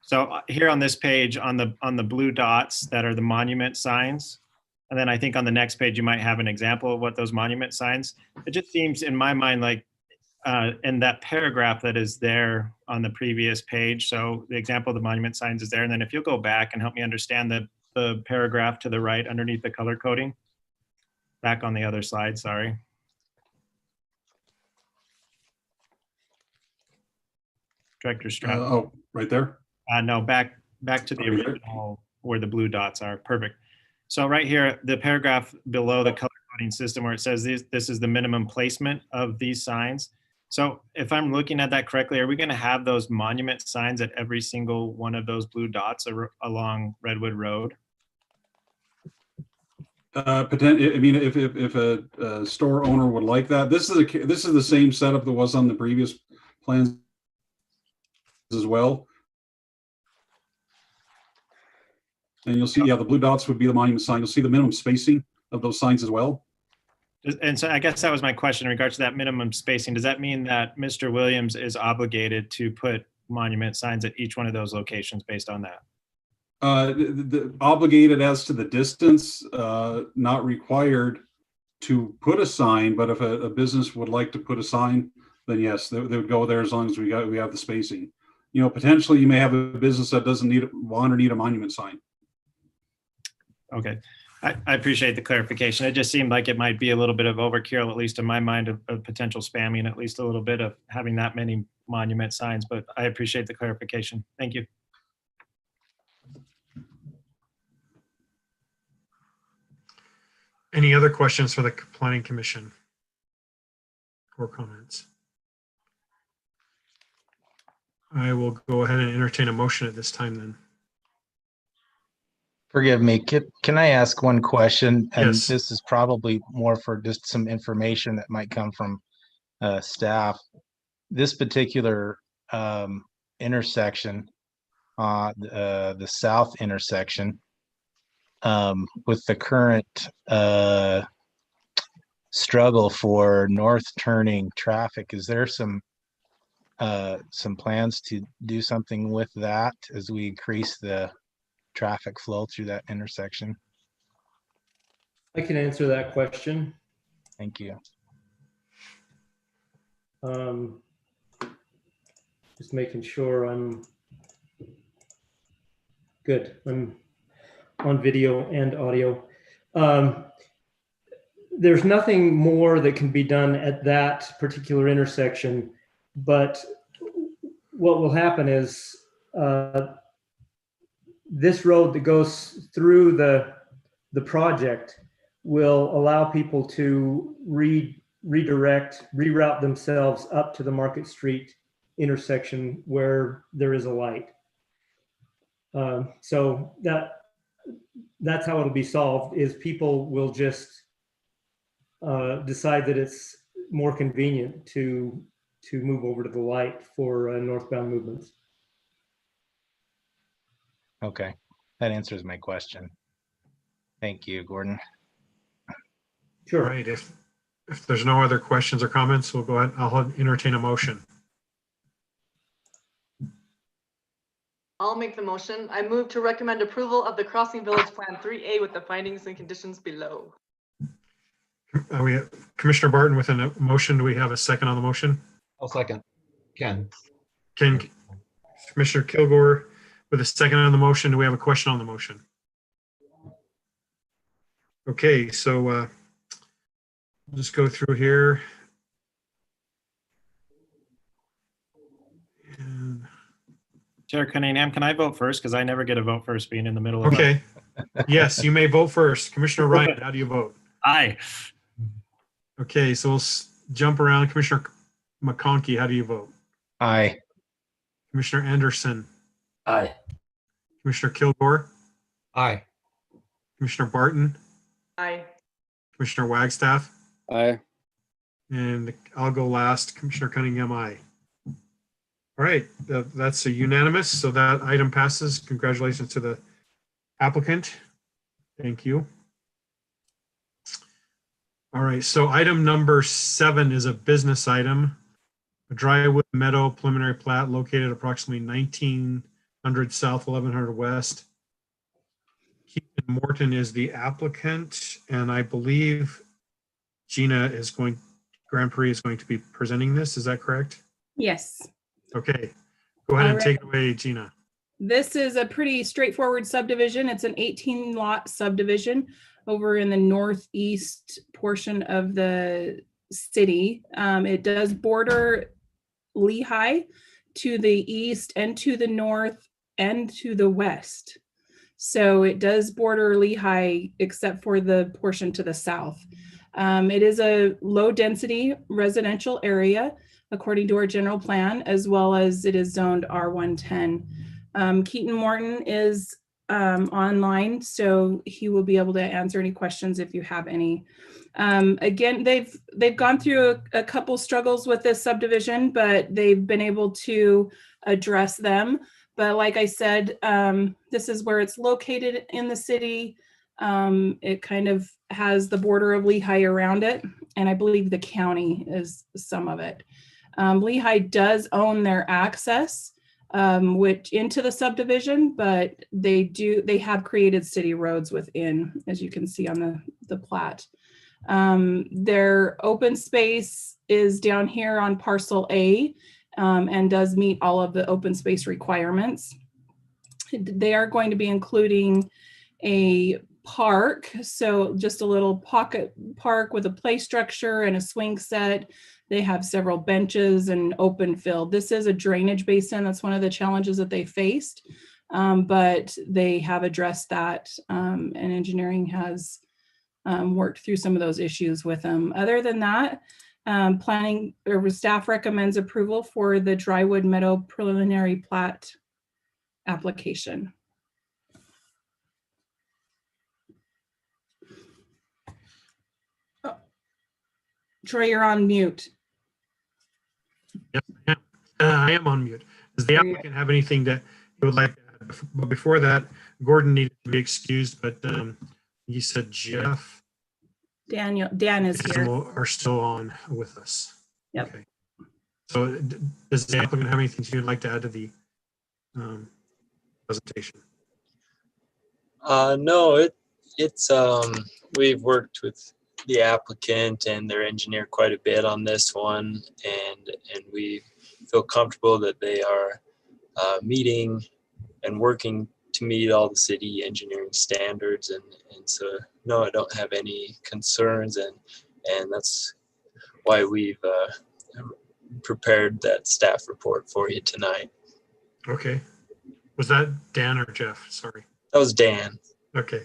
So here on this page, on the blue dots that are the monument signs, and then I think on the next page, you might have an example of what those monument signs, it just seems in my mind like in that paragraph that is there on the previous page. So the example of the monument signs is there. And then if you'll go back and help me understand the paragraph to the right underneath the color coding, back on the other slide, sorry. Director Stroud. Oh, right there. No, back to the original where the blue dots are. Perfect. So right here, the paragraph below the color coding system where it says this is the minimum placement of these signs. So if I'm looking at that correctly, are we going to have those monument signs at every single one of those blue dots along Redwood Road? I mean, if a store owner would like that, this is the same setup that was on the previous plans as well. And you'll see, yeah, the blue dots would be the monument sign. You'll see the minimum spacing of those signs as well. And so I guess that was my question in regards to that minimum spacing. Does that mean that Mr. Williams is obligated to put monument signs at each one of those locations based on that? Obligated as to the distance, not required to put a sign, but if a business would like to put a sign, then yes, they would go there as long as we have the spacing. You know, potentially you may have a business that doesn't want or need a monument sign. Okay, I appreciate the clarification. It just seemed like it might be a little bit of overkill, at least in my mind, of potential spamming, at least a little bit of having that many monument signs, but I appreciate the clarification. Thank you. Any other questions for the Planning Commission or comments? I will go ahead and entertain a motion at this time then. Forgive me, can I ask one question? And Yes. this is probably more for just some information that might come from staff. This particular intersection, the south intersection, with the current struggle for north turning traffic, is there some plans to do something with that as we increase the traffic flow through that intersection? I can answer that question. Thank you. Just making sure I'm good. I'm on video and audio. There's nothing more that can be done at that particular intersection, but what will happen is this road that goes through the project will allow people to reroute themselves up to the Market Street intersection where there is a light. So that's how it'll be solved, is people will just decide that it's more convenient to move over to the light for northbound movements. Okay, that answers my question. Thank you, Gordon. Sure. All right. If there's no other questions or comments, we'll go ahead. I'll entertain a motion. I'll make the motion. I move to recommend approval of the Crossing Village Plan 3A with the findings and conditions below. We have Commissioner Barton with a motion. Do we have a second on the motion? I'll second. Ken. Commissioner Kilgore with a second on the motion. Do we have a question on the motion? Okay, so we'll just go through here. And Chair Cunningham, can I vote first? Because I never get a vote first being in the middle of okay. Yes, you may vote first. Commissioner Ryan, how do you vote? Aye. Okay, so we'll jump around. Commissioner McConkey, how do you vote? Aye. Commissioner Anderson? Aye. Commissioner Kilgore? Aye. Commissioner Barton? Aye. Commissioner Wagstaff? Aye. And I'll go last. Commissioner Cunningham, aye. All right, that's a unanimous, so that item passes. Congratulations to the applicant. Thank you. All right, so item number 7 is a business item. A Drywood Meadow preliminary plat located approximately 1900 South, 1100 West. Keith Morton is the applicant, and I believe Gina is going, Grand Prix is going to be presenting this. Is that correct? Yes. Okay, go ahead and All take it away, Gina. This is a pretty straightforward subdivision. It's an 18 lot subdivision over in the northeast portion of the city. It does border Lehigh to the east and to the north and to the west. So it does border Lehigh except for the portion to the south. It is a low density residential area according to our general plan, as well as it is zoned R110. Keaton Morton is online, so he will be able to answer any questions if you have any. Again, they've gone through a couple struggles with this subdivision, but they've been able to address them. But like I said, this is where it's located in the city. It kind of has the border of Lehigh around it, and I believe the county is some of it. Lehigh does own their access which into the subdivision, but they have created city roads within, as you can see on the plat. Their open space is down here on parcel A and does meet all of the open space requirements. They are going to be including a park, so just a little pocket park with a play structure and a swing set. They have several benches and open field. This is a drainage basin. That's one of the challenges that they faced, but they have addressed that, and engineering has worked through some of those issues with them. Other than that, planning or staff recommends approval for the Drywood Meadow preliminary plat application. Oh. Troy, you're on mute. Yes, I am on mute. Does the applicant have anything that you would like to add? But before that, Gordon needed to be excused, but you said Jeff. Dan is here. Are still on with us. Yep. Okay. So does the applicant have anything you'd like to add to the presentation? No, it's we've worked with the applicant and their engineer quite a bit on this one, and we feel comfortable that they are meeting and working to meet all the city engineering standards, and so no, I don't have any concerns, and that's why we've prepared that staff report for you tonight. Okay. Was that Dan or Jeff? Sorry. That was Dan. Okay.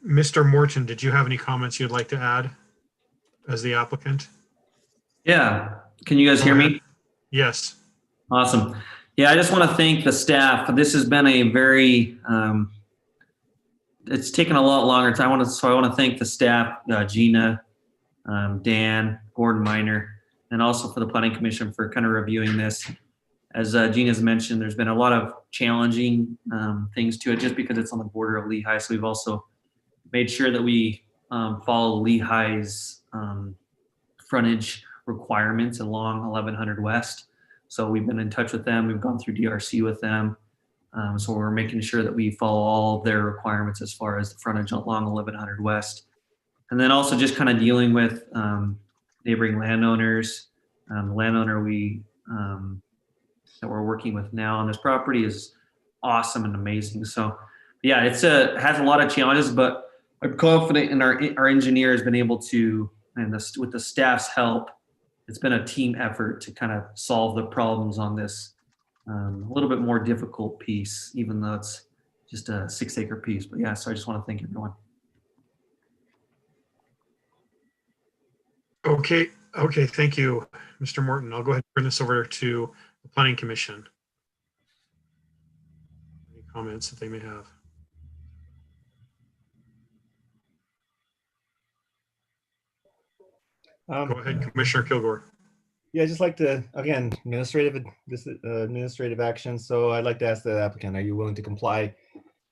Mr. Morton, did you have any comments you'd like to add as the applicant? Yeah. Can you guys hear me? Yes. Awesome. Yeah, I just want to thank the staff. This has been a very, it's taken a lot longer time. So I want to thank the staff, Gina, Dan, Gordon Miner, and also for the Planning Commission for kind of reviewing this. As Gina's mentioned, there's been a lot of challenging things to it just because it's on the border of Lehigh. So we've also made sure that we follow Lehigh's frontage requirements along 1100 West. So we've been in touch with them. We've gone through DRC with them. So we're making sure that we follow all of their requirements as far as the frontage along 1100 West. And then also just kind of dealing with neighboring landowners. The landowner that we're working with now on this property is awesome and amazing. So yeah, has a lot of challenges, but I'm confident in our engineer has been able to, and with the staff's help, it's been a team effort to kind of solve the problems on this a little bit more difficult piece, even though it's just a 6-acre piece. But yeah, so I just want to thank everyone. Okay. Thank you, Mr. Morton. I'll go ahead and turn this over to the Planning Commission. Any comments that they may have? Go ahead, Commissioner Kilgore. Yeah, I'd just like to, again, administrative action. So I'd like to ask the applicant, are you willing to comply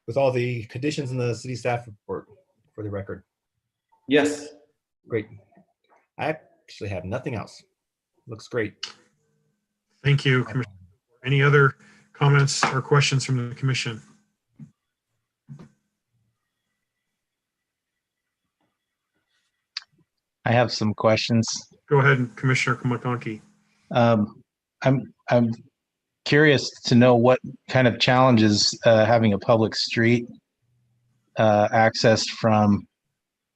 with all the conditions in the city staff report for the record? Yes. Great. I actually have nothing else. Looks great. Thank you, Commissioner. Any other comments or questions from the commission? I have some questions. Go ahead, Commissioner McConkey. I'm curious to know what kind of challenges having a public street accessed from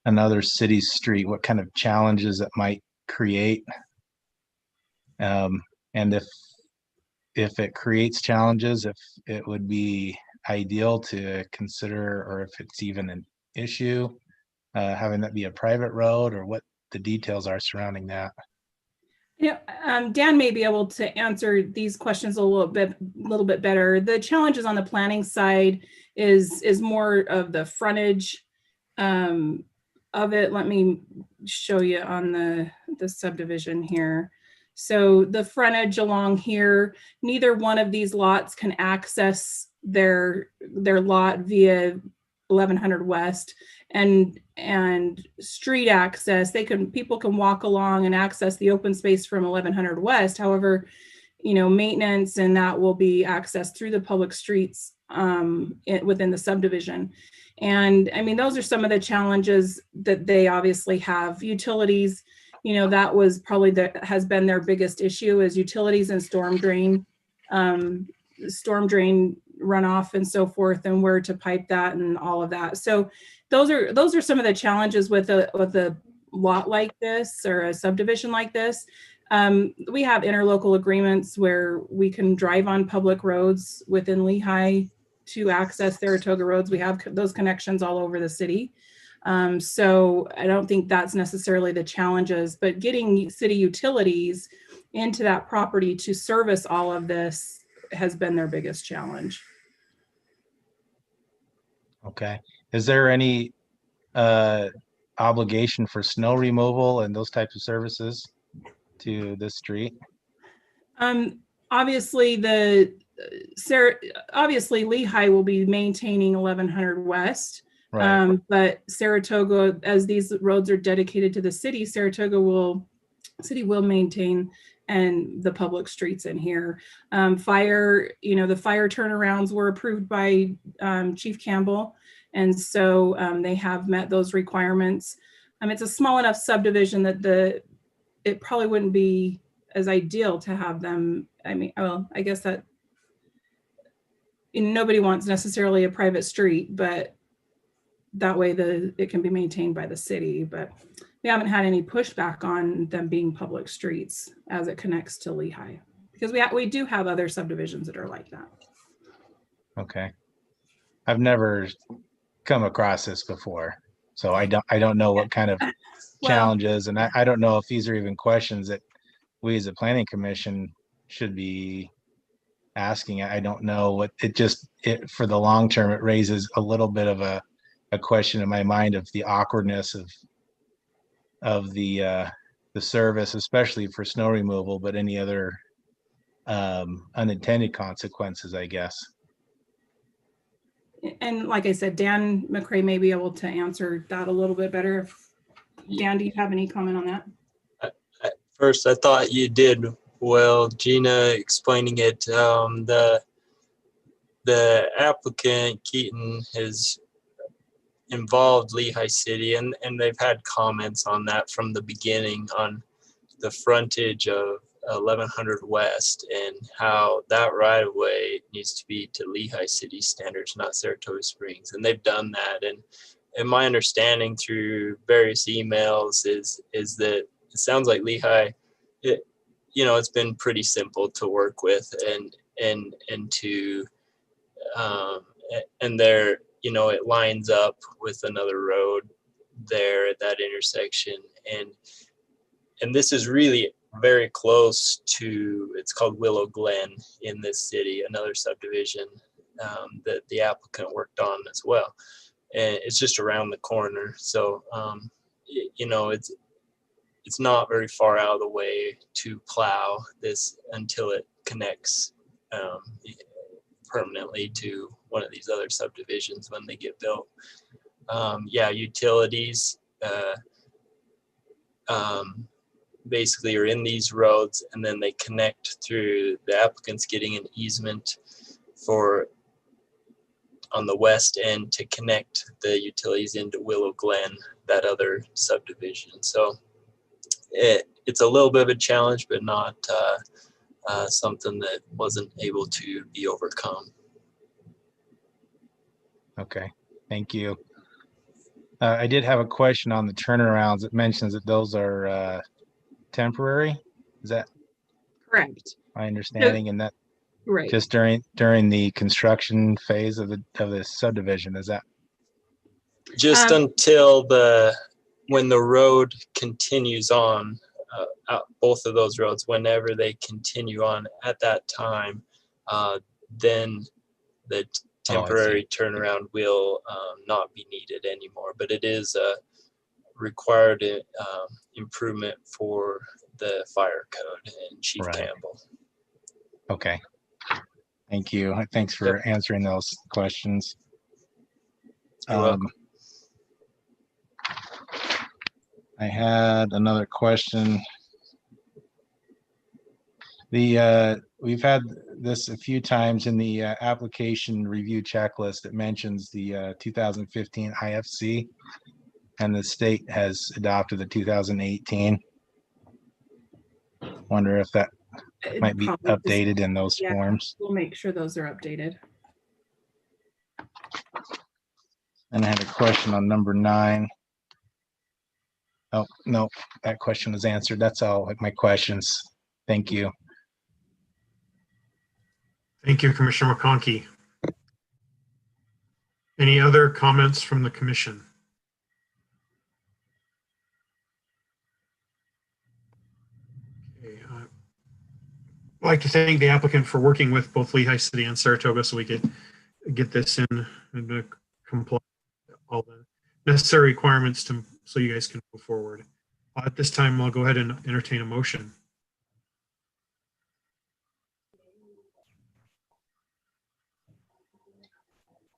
another city's street, what kind of challenges it might create, and if it creates challenges, if it would be ideal to consider, or if it's even an issue, having that be a private road, or what the details are surrounding that. Yeah, Dan may be able to answer these questions a little bit better. The challenges on the planning side is more of the frontage of it. Let me show you on the subdivision here. So the frontage along here, neither one of these lots can access their lot via 1100 West and street access. People can walk along and access the open space from 1100 West. However, maintenance and that will be accessed through the public streets within the subdivision. And I mean, those are some of the challenges that they obviously have. Utilities, that was probably has been their biggest issue, is utilities and storm drain runoff and so forth, and where to pipe that and all of that. So those are some of the challenges with a lot like this, or a subdivision like this. We have interlocal agreements where we can drive on public roads within Lehigh to access Saratoga roads. We have those connections all over the city. So I don't think that's necessarily the challenges, but getting city utilities into that property to service all of this has been their biggest challenge. Okay. Is there any obligation for snow removal and those types of services to this street? Obviously Lehigh will be maintaining 1100 West. Right. But Saratoga, as these roads are dedicated to the city, city will maintain and the public streets in here. Fire, the fire turnarounds were approved by Chief Campbell. And so they have met those requirements. It's a small enough subdivision that it probably wouldn't be as ideal to have them. I mean, well, I guess that nobody wants necessarily a private street, but that way it can be maintained by the city. But we haven't had any pushback on them being public streets as it connects to Lehigh, because we do have other subdivisions that are like that. Okay. I've never come across this before, so I don't know what kind of challenges, and I don't know if these are even questions that we as a planning commission should be asking. I don't know what it for the long term, it raises a little bit of a question in my mind of the awkwardness of the service, especially for snow removal, but any other unintended consequences, I guess. And like I said, Dan McCrae may be able to answer that a little bit better. Dan, do you have any comment on that? First, I thought you did well, Gina, explaining it. The applicant, Keaton, has involved Lehigh City, and they've had comments on that from the beginning on the frontage of 1100 West and how that right of way needs to be to Lehigh City standards, not Saratoga Springs. And they've done that. And my understanding through various emails is that it sounds like Lehigh, it's been pretty simple to work with and to and there, it lines up with another road there at that intersection. And this is really very close to, it's called Willow Glen in this city, another subdivision that the applicant worked on as well. And it's just around the corner. So, it's not very far out of the way to plow this until it connects permanently to one of these other subdivisions when they get built. Yeah, utilities basically are in these roads, and then they connect through the applicants getting an easement for on the west end to connect the utilities into Willow Glen, that other subdivision. So it's a little bit of a challenge, but not something that wasn't able to be overcome. Okay, thank you. I did have a question on the turnarounds. It mentions that those are temporary. Is that Correct. my understanding? And that Right. just during the construction phase of the subdivision, is that? Just until when the road continues on, both of those roads, whenever they continue on at that time, then the temporary turnaround will not be needed anymore. But it is a required improvement for the fire code and Chief Campbell. Okay. Thank you. Thanks for answering those questions. You're welcome. I had another question. We've had this a few times in the application review checklist. It mentions the 2015 IFC, and the state has adopted the 2018. Wonder if that might be updated in those forms. We'll make sure those are updated. And I had a question on number 9. Oh, no, that question was answered. That's all my questions. Thank you. Thank you, Commissioner McConkey. Any other comments from the commission? Okay, I'd like to thank the applicant for working with both Lehigh City and Saratoga so we could get this in and comply with all the necessary requirements so you guys can move forward. At this time, I'll go ahead and entertain a motion.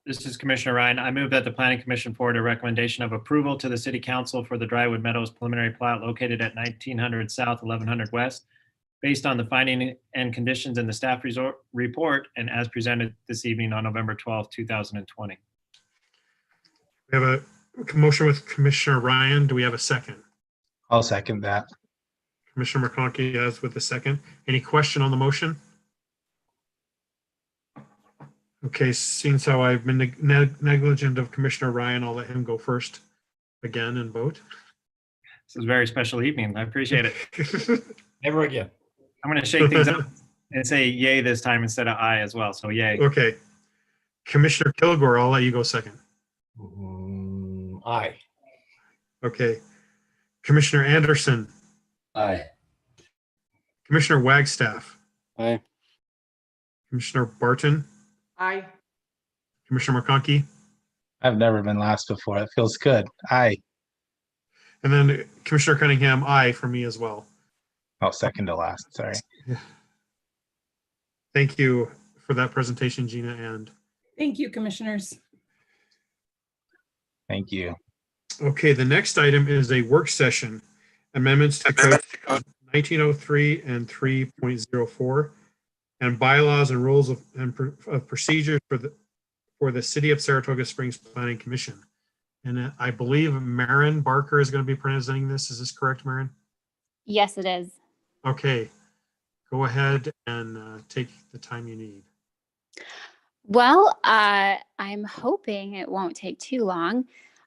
This is Commissioner Ryan. I move that the Planning Commission forward a recommendation of approval to the City Council for the Drywood Meadows preliminary plat located at 1900 South, 1100 West, based on the finding and conditions in the staff report and as presented this evening on November 12th, 2020. We have a motion with Commissioner Ryan. Do we have a second? I'll second that. Commissioner McConkey has with the second. Any question on the motion? Okay, seeing how I've been negligent of Commissioner Ryan, I'll let him go first again and vote. This is a very special evening. I appreciate it. Never again. I'm going to shake things up and say yay this time instead of aye as well. So yay. Okay. Commissioner Kilgore, I'll let you go second. Aye. Okay. Commissioner Anderson. Aye. Commissioner Wagstaff. Aye. Commissioner Barton. Aye. Commissioner McConkey. I've never been last before. It feels good. Aye. And then Commissioner Cunningham, aye for me as well. Oh, second to last. Sorry. Thank you for that presentation, Gina. And thank you, commissioners. Thank you. Okay, the next item is a work session. Amendments to Code 1903 and 3.04 and bylaws and rules of procedures for the City of Saratoga Springs Planning Commission. And I believe Marin Barker is going to be presenting this. Is this correct, Marin? Yes, it is. Okay, go ahead and take the time you need. Well, I'm hoping it won't take too long.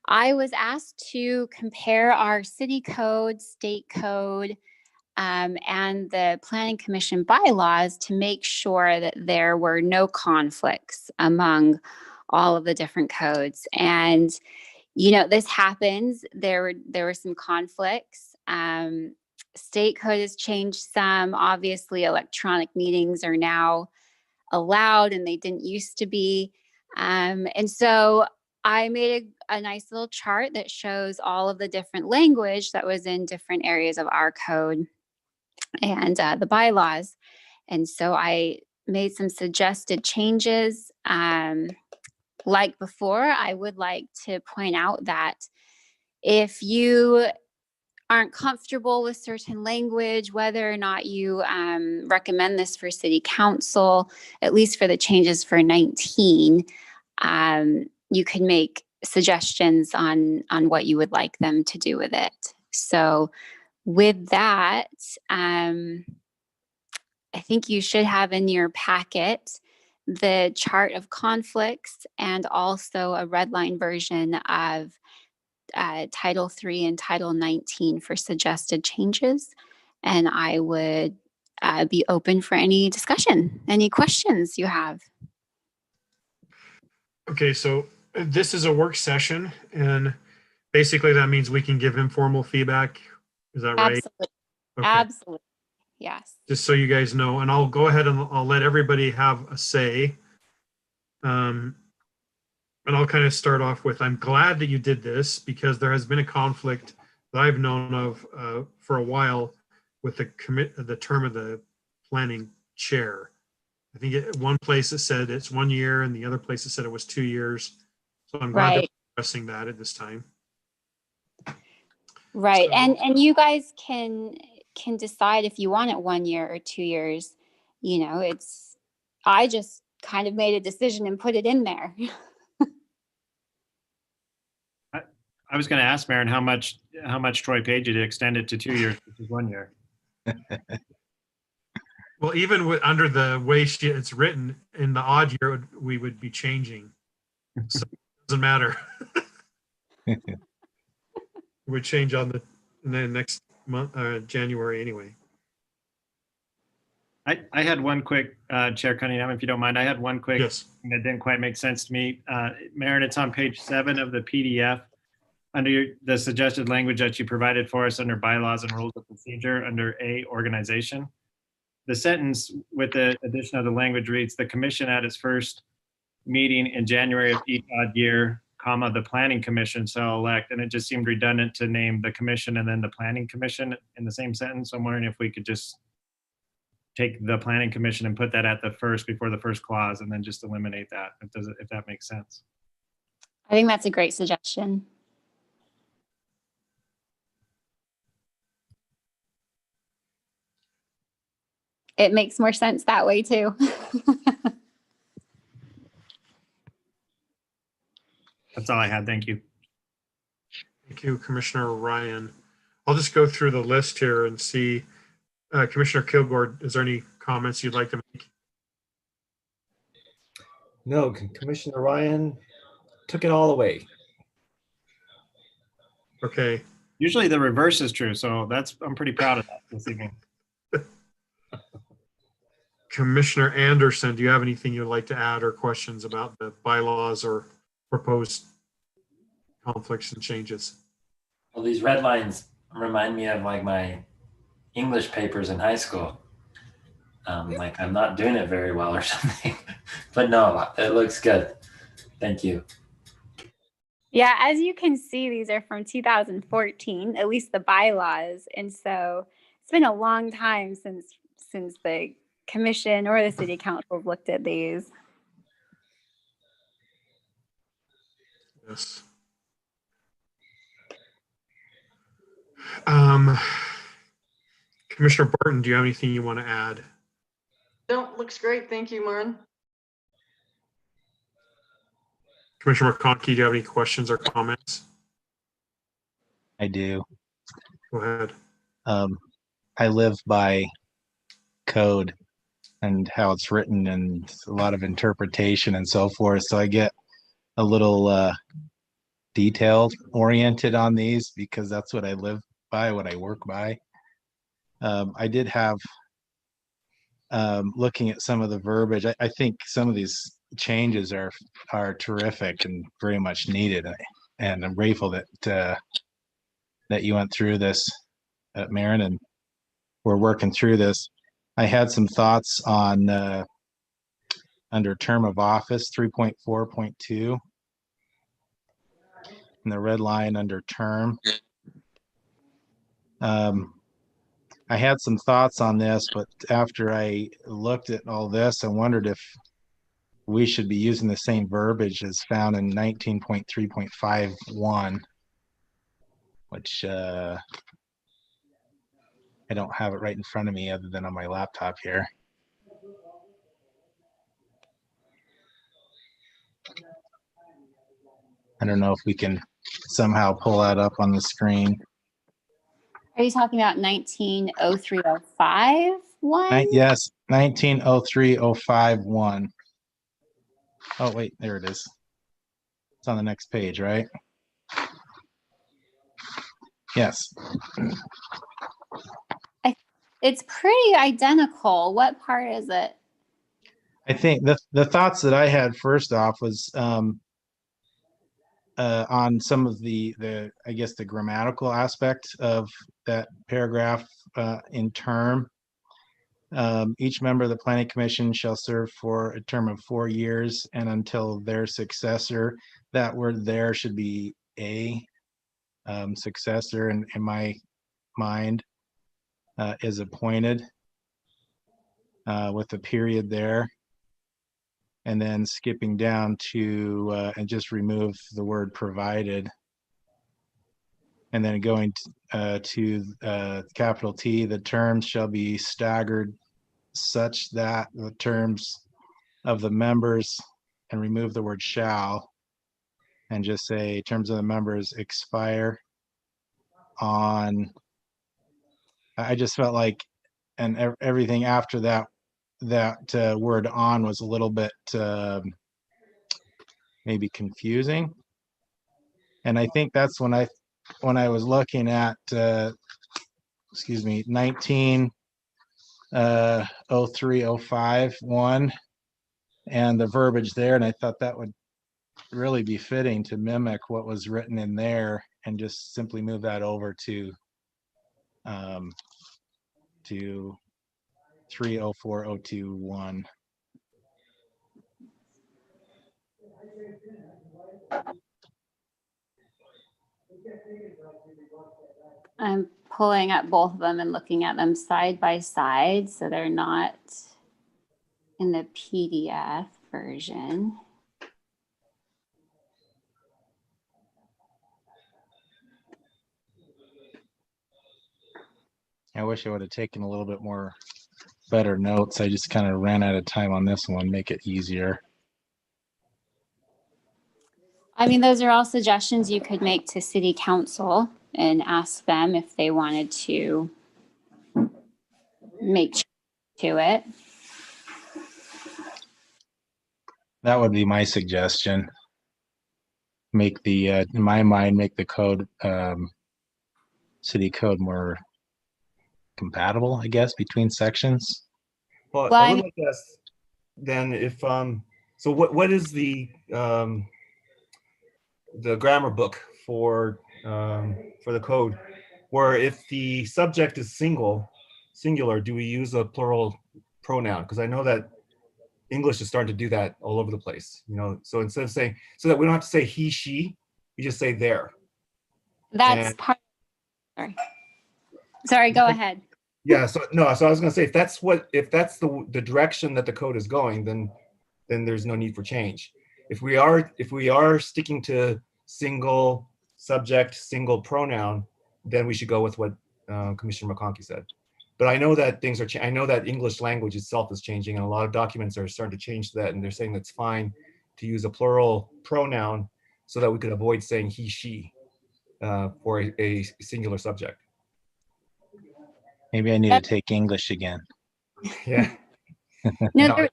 I was asked to compare our city code, state code, and the Planning Commission bylaws to make sure that there were no conflicts among all of the different codes. And, you know, this happens. There were some conflicts. State code has changed some. Obviously, electronic meetings are now allowed and they didn't used to be. And so I made a nice little chart that shows all of the different language that was in different areas of our code and the bylaws. And so I made some suggested changes. Like before, I would like to point out that if you aren't comfortable with certain language, whether or not you recommend this for city council, at least for the changes for 19, you can make suggestions on what you would like them to do with it. So with that, I think you should have in your packet the chart of conflicts and also a red line version of Title 3 and Title 19 for suggested changes. And I would be open for any discussion, any questions you have. Okay, so this is a work session, and basically that means we can give informal feedback. Is that right? Absolutely. Okay. Absolutely. Yes. Just so you guys know, and I'll go ahead and I'll let everybody have a say. And I'll kind of start off with, I'm glad that you did this because there has been a conflict that I've known of for a while with the term of the planning chair. I think one place it said it's 1 year and the other place it said it was 2 years. So I'm glad that we're addressing that at this time. Right. So, and you guys can decide if you want it 1 year or 2 years. You know, I just kind of made a decision and put it in there. I was going to ask Maren how much Troy paid you to extend it to 2 years, which is 1 year. well, even under the way it's written, in the odd year, we would be changing. So it doesn't matter. It would change in the next month, January anyway. I had one quick, Chair Cunningham, if you don't mind, I had one quick thing that didn't quite make sense to me. Maren, it's on page 7 of the PDF. Under the suggested language that you provided for us under bylaws and rules of procedure under A, organization. The sentence with the addition of the language reads, the commission at its first meeting in January of each odd year, comma, the planning commission shall elect, and it just seemed redundant to name the commission and then the planning commission in the same sentence. So I'm wondering if we could just take the planning commission and put that at the first before the first clause and then just eliminate that, if that makes sense. I think that's a great suggestion. It makes more sense that way too. That's all I had. Thank you. Thank you, Commissioner Ryan. I'll just go through the list here and see. Commissioner Kilgore, is there any comments you'd like to make? No, Commissioner Ryan took it all away. Okay. Usually the reverse is true, so I'm pretty proud of that this evening. Commissioner Anderson, do you have anything you'd like to add or questions about the bylaws or proposed conflicts and changes? Well, these red lines remind me of like my English papers in high school. Like I'm not doing it very well or something, but no, it looks good. Thank you. Yeah, as you can see, these are from 2014, at least the bylaws. And so it's been a long time since the commission or the city council looked at these. Yes. Commissioner Barton, do you have anything you want to add? No, looks great. Thank you, Maren. Commissioner McConkey, do you have any questions or comments? I do. Go ahead. I live by code and how it's written and a lot of interpretation and so forth. So I get a little detailed oriented on these because that's what I live by, what I work by. I did have, looking at some of the verbiage, I think some of these changes are terrific and very much needed. And I'm grateful that you went through this, Maren, and we're working through this. I had some thoughts on under term of office 3.4.2. in the red line under term. I had some thoughts on this, but after I looked at all this, I wondered if we should be using the same verbiage as found in 19.3.51, which I don't have it right in front of me other than on my laptop here. I don't know if we can somehow pull that up on the screen. Are you talking about 190305 one? Yes, 1903.051. Oh, wait, there it is. It's on the next page, right? Yes. It's pretty identical. What part is it? I think the thoughts that I had first off was on some of the I guess the grammatical aspect of that paragraph in term. Each member of the Planning Commission shall serve for a term of 4 years and until their successor. That word there should be a successor in my mind is appointed with a period there. And then skipping down to and just remove the word provided. And then going to capital T, the terms shall be staggered such that the terms of the members, and remove the word shall, and just say terms of the members expire on, I just felt like, and everything after that word on was a little bit maybe confusing. And I think that's when I was looking at 190305 and the verbiage there, and I thought that would really be fitting to mimic what was written in there and just simply move that over to 304021. I'm pulling up both of them and looking at them side by side, so they're not in the PDF version. I wish I would have taken a little bit more better notes. I just kind of ran out of time on this one, make it easier. I mean, those are all suggestions you could make to City Council and ask them if they wanted to make changes to it. That would be my suggestion. Make the, in my mind, make the code, city code more compatible, I guess, between sections. Well, I would like to ask then if, so what is the grammar book for the code, where if the subject is singular, do we use a plural pronoun? Because I know that English is starting to do that all over the place, you know, so instead of saying, so that we don't have to say he, she, we just say there. That's part. Sorry, go ahead. Yeah, so no, so I was going to say, if that's the direction that the code is going, then there's no need for change. If we are sticking to single subject, single pronoun, then we should go with what Commissioner McConkey said. But I know that things are. I know that English language itself is changing, and a lot of documents are starting to change that, and they're saying that's fine to use a plural pronoun so that we could avoid saying he, she for a singular subject. Maybe I need to take English again. Yeah. No,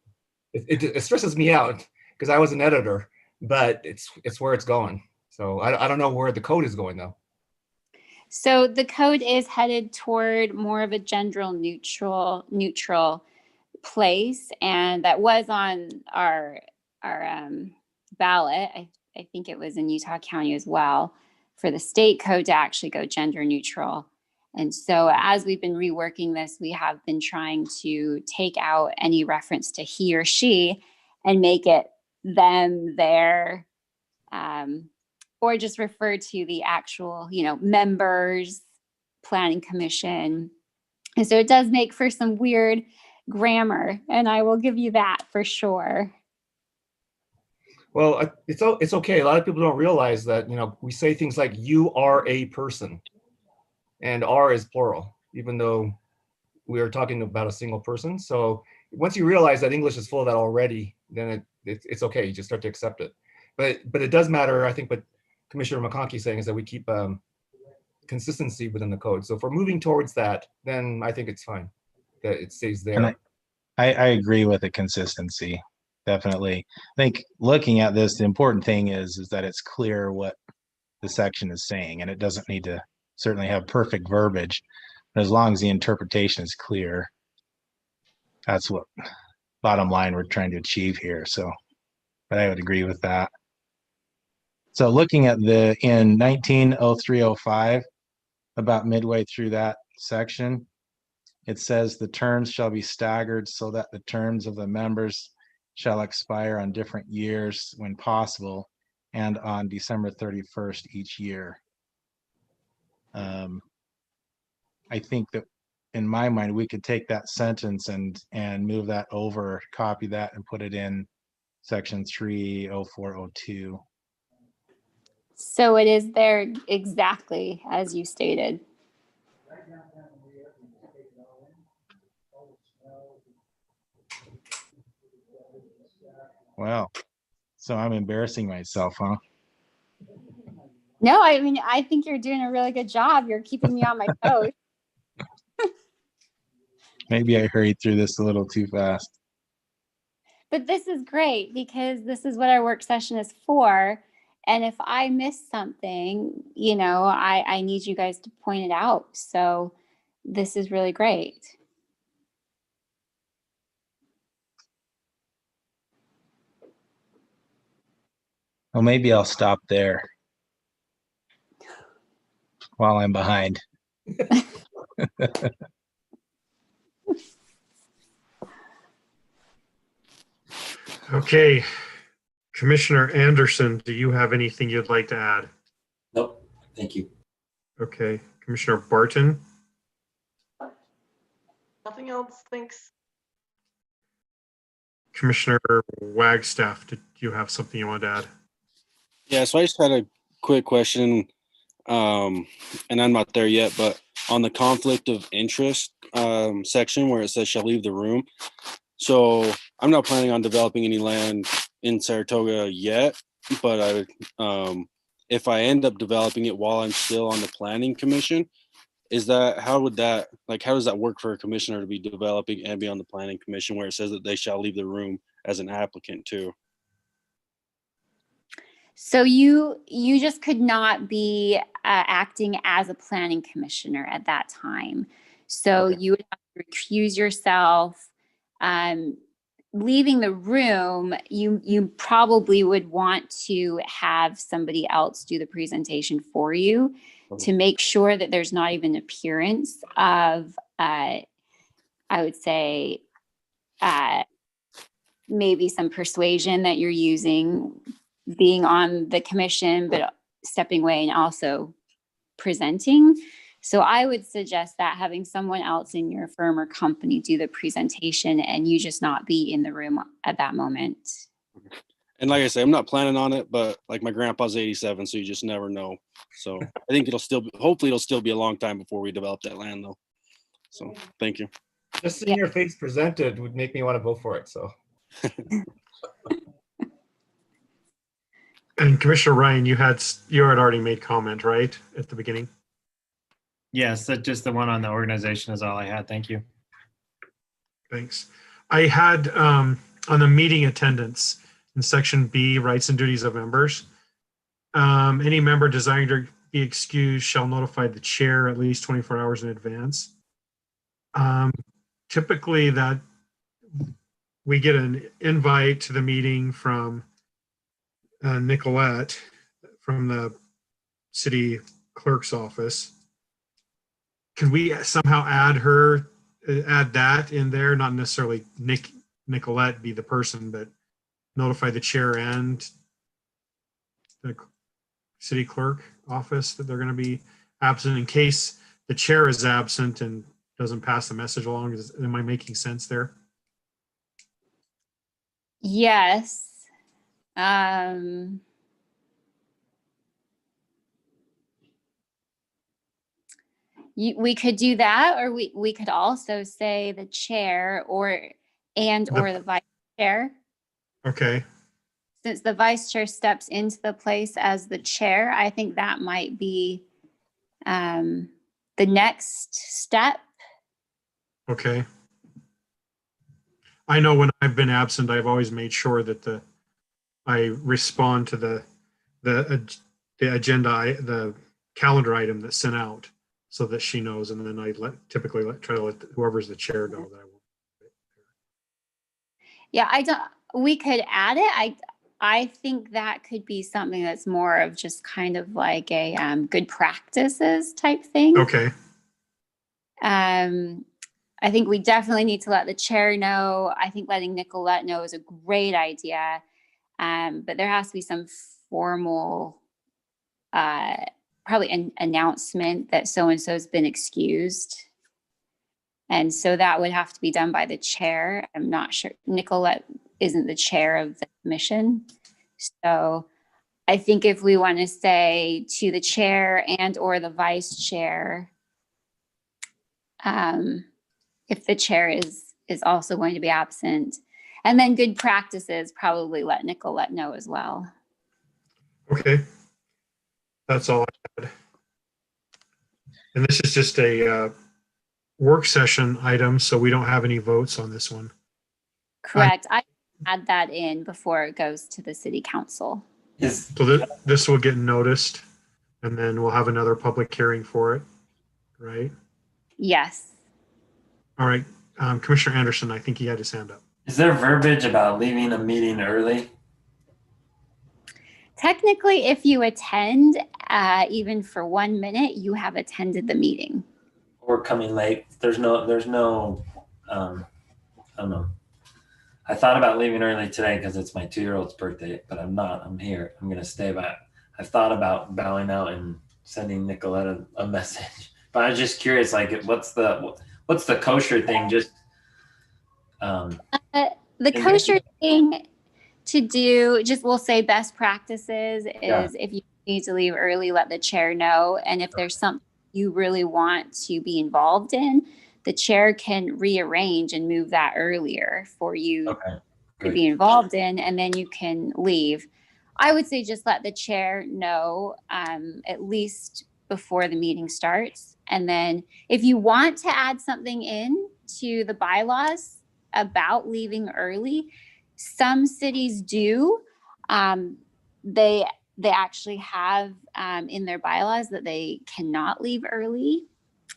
it stresses me out because I was an editor, but it's where it's going. So I don't know where the code is going though. So the code is headed toward more of a gender neutral place, and that was on our ballot. I think it was in Utah County as well, for the state code to actually go gender neutral. And so as we've been reworking this, we have been trying to take out any reference to he or she and make it them, their, or just refer to the actual, members, planning commission. And so it does make for some weird grammar, and I will give you that for sure. Well, it's okay. A lot of people don't realize that, we say things like you are a person, and are is plural, even though we are talking about a single person. So once you realize that English is full of that already, then it's okay. You just start to accept it. But it does matter. I think what Commissioner McConkey is saying is that we keep consistency within the code. So if we're moving towards that, then I think it's fine that it stays there. And I agree with the consistency. Definitely. I think looking at this, the important thing is that it's clear what the section is saying, and it doesn't need to certainly have perfect verbiage, but as long as the interpretation is clear, that's what bottom line we're trying to achieve here. So, but I would agree with that. So looking at in 190305, about midway through that section, it says the terms shall be staggered so that the terms of the members shall expire on different years when possible and on December 31st each year. I think that in my mind, we could take that sentence and move that over, copy that and put it in section 30402. So it is there exactly as you stated. Wow. So I'm embarrassing myself, huh? No, I mean, I think you're doing a really good job. You're keeping me on my toes. Maybe I hurried through this a little too fast. But this is great because this is what our work session is for. And if I miss something, I need you guys to point it out. So this is really great. Well, maybe I'll stop there while I'm behind. Okay, Commissioner Anderson, do you have anything you'd like to add? Nope, thank you. Okay, Commissioner Barton? Nothing else, thanks. Commissioner Wagstaff, did you have something you wanted to add? Yeah, so I just had a quick question, and I'm not there yet, but on the conflict of interest section where it says shall leave the room. So I'm not planning on developing any land in Saratoga yet, but I would, if I end up developing it while I'm still on the planning commission, how does that work for a commissioner to be developing and be on the planning commission where it says that they shall leave the room as an applicant too? So you just could not be acting as a planning commissioner at that time. So you would have to recuse yourself. Leaving the room, you probably would want to have somebody else do the presentation for you to make sure that there's not even appearance of, I would say, maybe some persuasion that you're using being on the commission, but stepping away and also presenting. So I would suggest that having someone else in your firm or company do the presentation and you just not be in the room at that moment. And like I say, I'm not planning on it, but like my grandpa's 87, so you just never know. So I think hopefully it'll still be a long time before we develop that land though. So thank you. Just seeing your face presented would make me want to vote for it, so. And Commissioner Ryan, you had already made comment, right, at the beginning? Yes, just the one on the organization is all I had. Thank you. Thanks. I had on the meeting attendance in section B, rights and duties of members. Any member desiring to be excused shall notify the chair at least 24 hours in advance. Typically that we get an invite to the meeting from Nicolette from the city clerk's office. Can we somehow add that in there? Not necessarily Nicolette be the person, but notify the chair and the city clerk office that they're going to be absent in case the chair is absent and doesn't pass the message along. Am I making sense there? Yes. We could do that, or we could also say the chair or the vice chair. Okay. Since the vice chair steps into the place as the chair, I think that might be the next step. Okay. I know when I've been absent, I've always made sure that I respond to the agenda, the calendar item that's sent out, so that she knows, and then I typically try to let whoever's the chair know that I want. Yeah, we could add it. I think that could be something that's more of just kind of like a good practices type thing. Okay. I think we definitely need to let the chair know. I think letting Nicolette know is a great idea. But there has to be some formal, probably an announcement that so-and-so has been excused. And so that would have to be done by the chair. I'm not sure. Nicolette isn't the chair of the commission. So I think if we want to say to the chair and or the vice chair, if the chair is also going to be absent, and then good practices, probably let Nicolette know as well. Okay. That's all I had. And this is just a work session item, so we don't have any votes on this one. Correct. I add that in before it goes to the city council. So this will get noticed, and then we'll have another public hearing for it, right? Yes. All right. Commissioner Anderson, I think he had his hand up. Is there verbiage about leaving a meeting early? Technically, if you attend, even for 1 minute, you have attended the meeting. Or coming late? There's no, I don't know. I thought about leaving early today because it's my 2-year-old's birthday, but I'm not. I'm here. I'm going to stay back. I've thought about bowing out and sending Nicolette a message, but I was just curious, like, what's the kosher thing? Just the kosher thing to do, just we'll say best practices is if you need to leave early, let the chair know. And if there's something you really want to be involved in, the chair can rearrange and move that earlier for you to be involved in, and then you can leave. I would say just let the chair know at least before the meeting starts. And then if you want to add something in to the bylaws about leaving early, some cities do. They actually have in their bylaws that they cannot leave early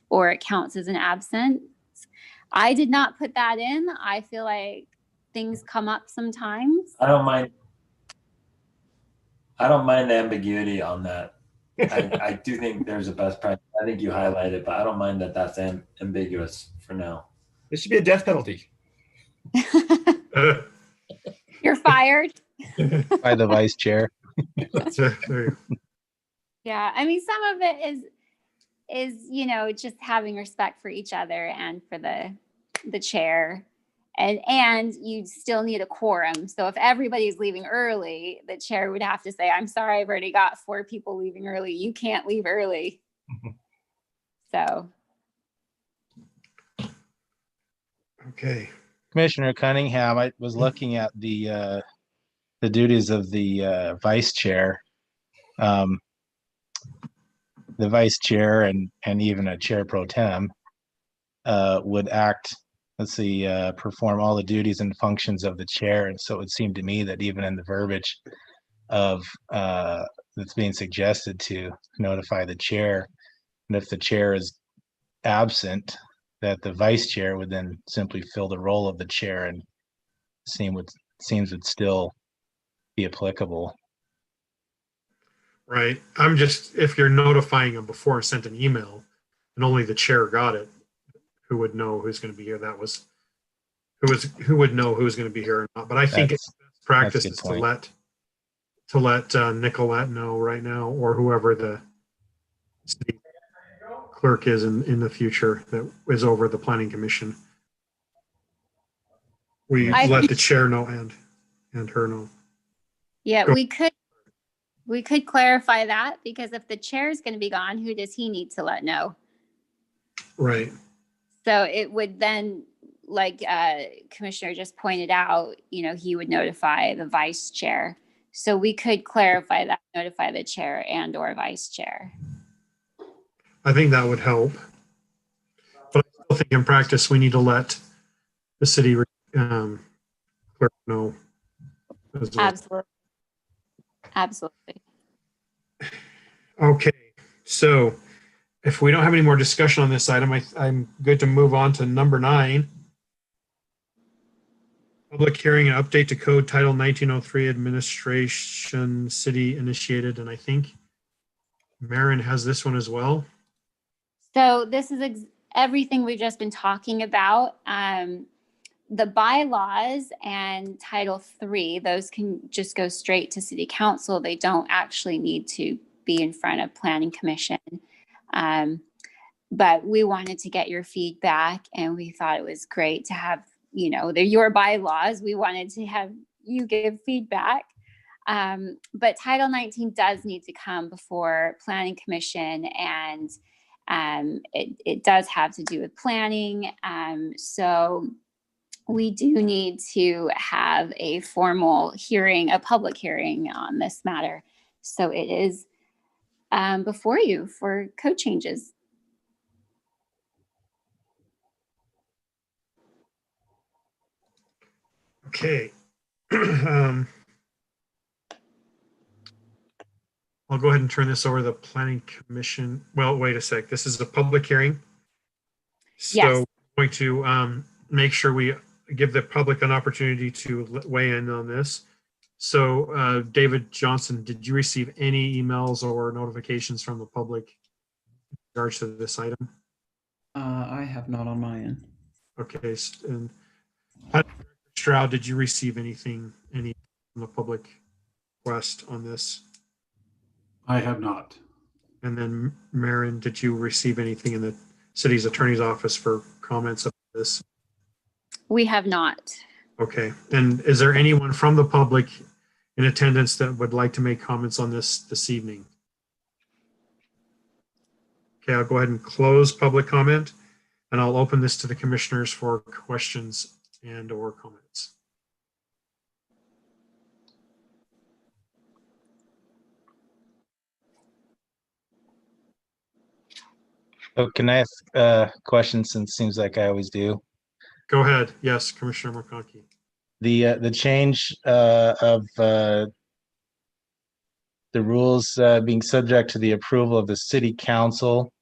or it counts as an absence. I did not put that in. I feel like things come up sometimes. I don't mind the ambiguity on that. I do think there's a best practice. I think you highlight it, but I don't mind that that's ambiguous for now. There should be a death penalty. You're fired. By the vice chair. Yeah, I mean, some of it is just having respect for each other and for the chair, and you still need a quorum. So if everybody's leaving early, the chair would have to say, "I'm sorry, I've already got 4 people leaving early. You can't leave early." So. Okay. Commissioner Cunningham, I was looking at the duties of the vice chair. The vice chair and even a chair pro tem would perform all the duties and functions of the chair. And so it would seem to me that even in the verbiage of that's being suggested to notify the chair, and if the chair is absent, that the vice chair would then simply fill the role of the chair, and seems would still be applicable. Right. If you're notifying them before I sent an email and only the chair got it, who would know who's going to be here? Who would know who's going to be here or not? But I think it's best practice is to let to let Nicolette know right now, or whoever the city clerk is in the future that is over the planning commission. We I let think- the chair know and her know. Yeah, Go. we could clarify that, because if the chair is going to be gone, who does he need to let know? Right. So it would then, like Commissioner just pointed out, he would notify the vice chair. So we could clarify that, notify the chair and or vice chair. I think that would help. But I still think in practice, we need to let the city clerk know as well. Absolutely. Absolutely. Okay, so if we don't have any more discussion on this item, I'm good to move on to number 9. Public hearing and update to code title 1903 administration city initiated. And I think Maren has this one as well. So this is everything we've just been talking about. The bylaws and Title III, those can just go straight to City Council. They don't actually need to be in front of Planning Commission. But we wanted to get your feedback, and we thought it was great to have, they're your bylaws. We wanted to have you give feedback. But Title 19 does need to come before Planning Commission, and it does have to do with planning. So we do need to have a formal hearing, a public hearing on this matter. So it is before you for code changes. Okay. I'll go ahead and turn this over to the Planning Commission. Well, wait a sec. This is a public hearing. So Yes. we're going to make sure we give the public an opportunity to weigh in on this. So David Johnson, did you receive any emails or notifications from the public in regards to this item? I have not on my end. Okay. And Stroud, did you receive any from the public request on this? I have not. And then Maren, did you receive anything in the city's attorney's office for comments about this? We have not. Okay. And is there anyone from the public in attendance that would like to make comments on this evening? Okay, I'll go ahead and close public comment, and I'll open this to the commissioners for questions and or comments. Oh, can I ask a question, since it seems like I always do? Go ahead. Yes, Commissioner McConkey. The change of the rules being subject to the approval of the city council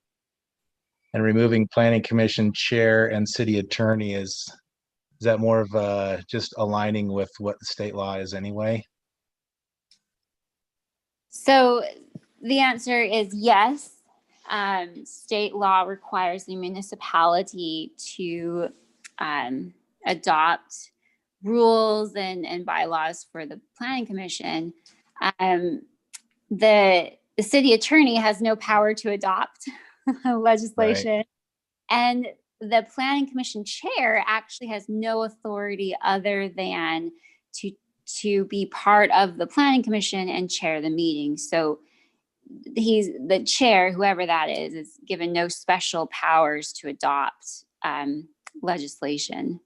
and removing planning commission chair and city attorney, is that more of just aligning with what the state law is anyway? So the answer is yes. State law requires the municipality to adopt rules and bylaws for the planning commission. The city attorney has no power to adopt legislation. Right. And the planning commission chair actually has no authority other than to be part of the planning commission and chair the meeting. So he's the chair, whoever that is given no special powers to adopt legislation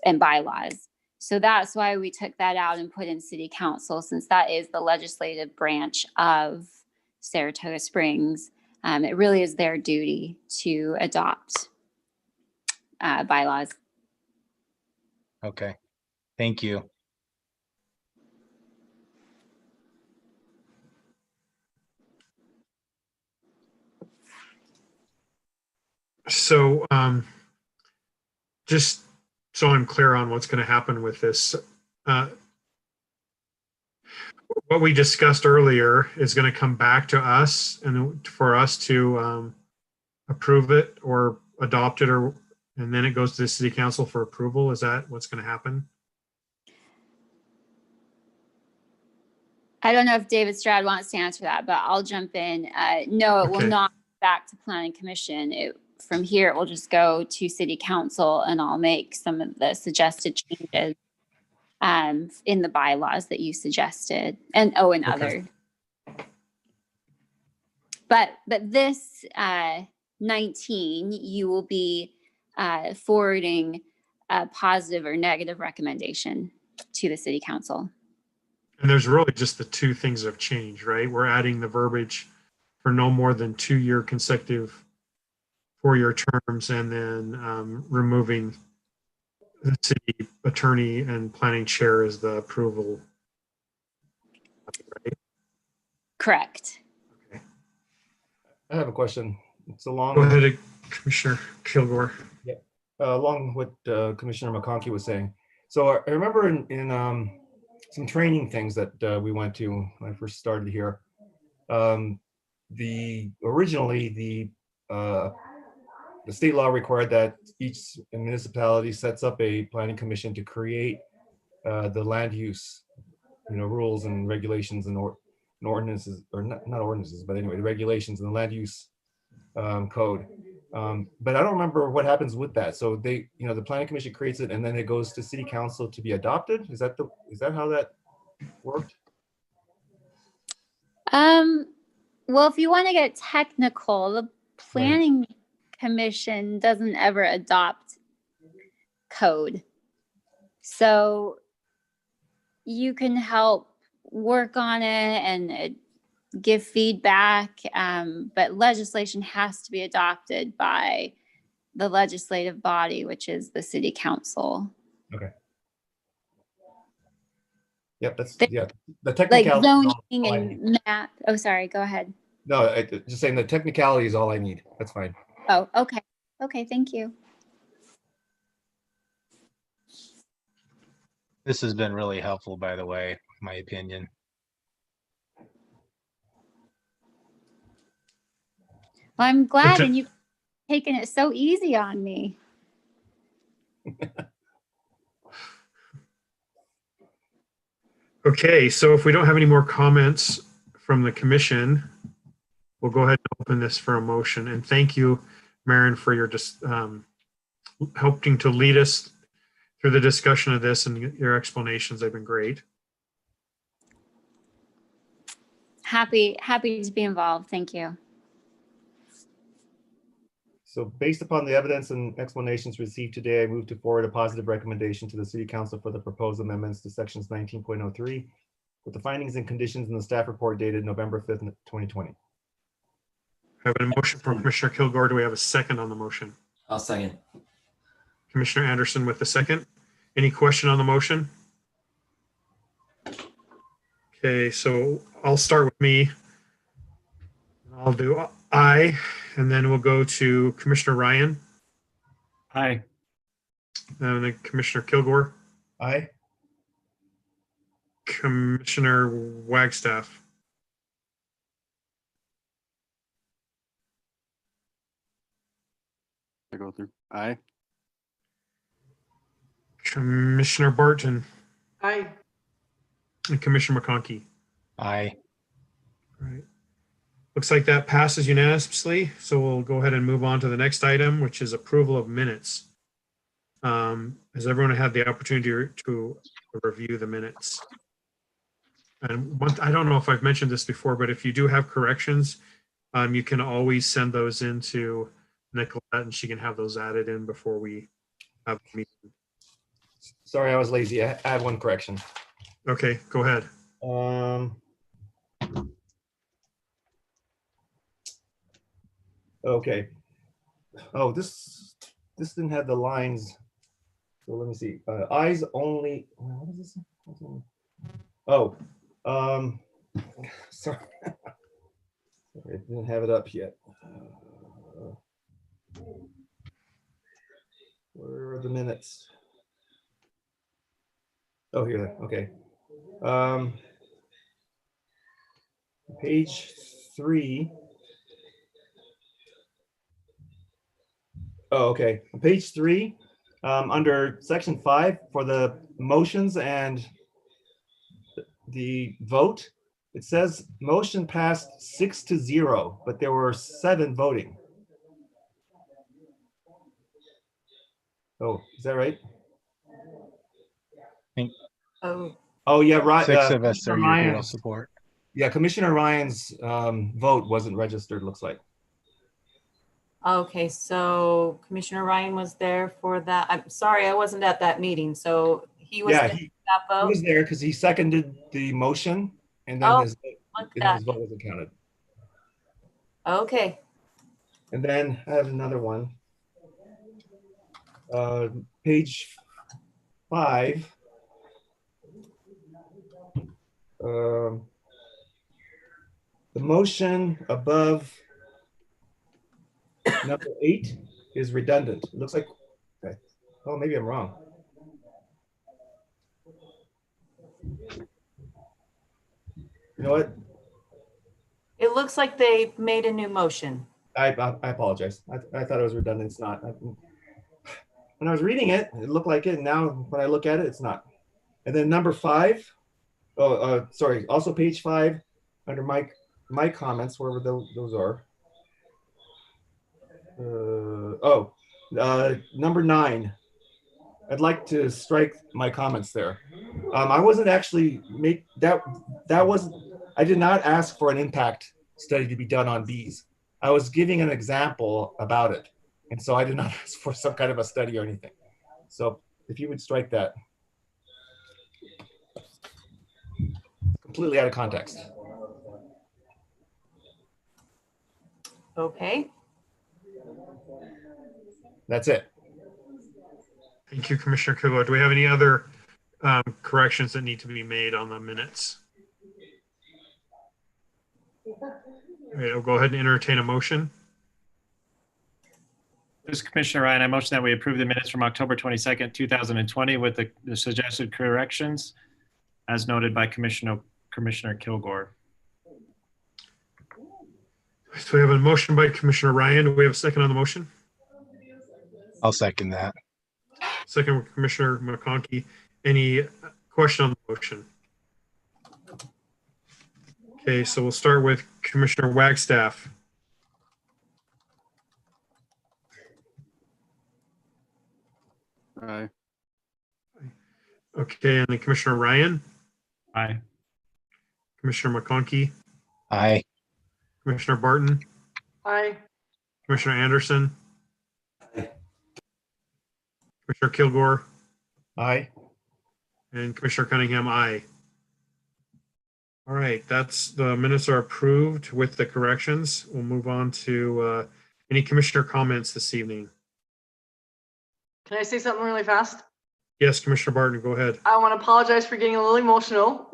and bylaws. So that's why we took that out and put in city council, since that is the legislative branch of Saratoga Springs. It really is their duty to adopt bylaws. Okay, thank you. So just so I'm clear on what's going to happen with this, what we discussed earlier is going to come back to us and for us to approve it or adopt it, and then it goes to the city council for approval. Is that what's going to happen? I don't know if David Stroud wants to answer that, but I'll jump in. No, it will Okay. not go back to Planning Commission. From here, it will just go to City Council, and I'll make some of the suggested changes in the bylaws that you suggested, and Okay. other. But this 19, you will be forwarding a positive or negative recommendation to the City Council. And there's really just the two things that have changed, right? We're adding the verbiage for no more than 2-year consecutive 4-year terms, and then removing the city attorney and planning chair as the approval. Right? Correct. I have a question. It's along. Go ahead, Commissioner Kilgore. Yeah, along with Commissioner McConkey was saying. So I remember in some training things that we went to when I first started here. Originally the state law required that each municipality sets up a planning commission to create the land use, rules and regulations and ordinances, or not ordinances, but anyway, the regulations and the land use code. But I don't remember what happens with that. So the planning commission creates it, and then it goes to city council to be adopted. Is that how that worked? Well, if you want to get technical, the planning commission doesn't ever adopt code. So you can help work on it and give feedback, but legislation has to be adopted by the legislative body, which is the city council. Okay. Yep, the technicality. Like zoning and map. Oh, sorry, go ahead. No, just saying the technicality is all I need. That's fine. Oh, okay. Okay, thank you. This has been really helpful, by the way, in my opinion. Well, I'm glad, and you've taken it so easy on me. Okay, so if we don't have any more comments from the commission, we'll go ahead and open this for a motion. And thank you, Maren, for your just helping to lead us through the discussion of this, and your explanations have been great. Happy to be involved. Thank you. So based upon the evidence and explanations received today, I move to forward a positive recommendation to the City Council for the proposed amendments to sections 19.03 with the findings and conditions in the staff report dated November 5th, 2020. I have a motion from Commissioner Kilgore. Do we have a second on the motion? I'll second. Commissioner Anderson with the second. Any question on the motion? Okay, so I'll start with me. I'll do aye, and then we'll go to Commissioner Ryan. Aye. And then Commissioner Kilgore. Aye. Commissioner Wagstaff. I go through. Aye. Commissioner Barton. Aye. And Commissioner McConkey. Aye. All right. Looks like that passes unanimously. So we'll go ahead and move on to the next item, which is approval of minutes. Has everyone had the opportunity to review the minutes? And I don't know if I've mentioned this before, but if you do have corrections, you can always send those into Nicolette, and she can have those added in before we have the meeting. Sorry, I was lazy. I had one correction. Okay, go ahead. Okay. Oh, this didn't have the lines. So let me see. Eyes only. What is this? Oh, sorry. I didn't have it up yet. Where are the minutes? Oh, here. Okay. Page 3. Oh, okay. On page 3, under section 5 for the motions and the vote, It says motion passed 6-0, but there were 7 voting. Oh, is that right? Oh, Oh, yeah, right. 6 of us are your hero Ryan's- support. Yeah, Commissioner Ryan's vote wasn't registered, looks like. okay, so Commissioner Ryan was there for that. I'm sorry, I wasn't at that meeting, so he was Yeah, there he, for that he vote? was there because he seconded the motion and then Oh, his look at vote wasn't counted. Okay, And then I have another one. Page 5. The motion above number 8 is redundant. It looks like, okay. Oh, maybe I'm wrong. You know what? it looks like they made a new motion. I apologize. I thought it was redundant. It's not. When I was reading it, it looked like it. And now when I look at it, it's not. And then number 5. Oh, sorry. Also page 5 under my comments, wherever those are. Number 9. I'd like to strike my comments there. I wasn't actually I did not ask for an impact study to be done on bees. I was giving an example about it. And so I did not ask for some kind of a study or anything. So if you would strike that. Completely out of context. Okay, That's it. Thank you, Commissioner Kilgore. Do we have any other corrections that need to be made on the minutes? All right, I'll go ahead and entertain a motion. This is Commissioner Ryan. I motion that we approve the minutes from October 22nd, 2020 with the suggested corrections as noted by Commissioner Kilgore. So we have a motion by Commissioner Ryan. Do we have a second on the motion? I'll second that. Second with Commissioner McConkey. Any question on the motion? Okay, so we'll start with Commissioner Wagstaff. Aye. Okay, and then Commissioner Ryan, Aye. Commissioner McConkey, Aye. Commissioner Barton, Aye. Commissioner Anderson, Commissioner Kilgore, Aye. and Commissioner Cunningham, aye. All right, the minutes are approved with the corrections. We'll move on to any commissioner comments this evening. Can I say something really fast? Yes, Commissioner Barton, go ahead. I want to apologize for getting a little emotional.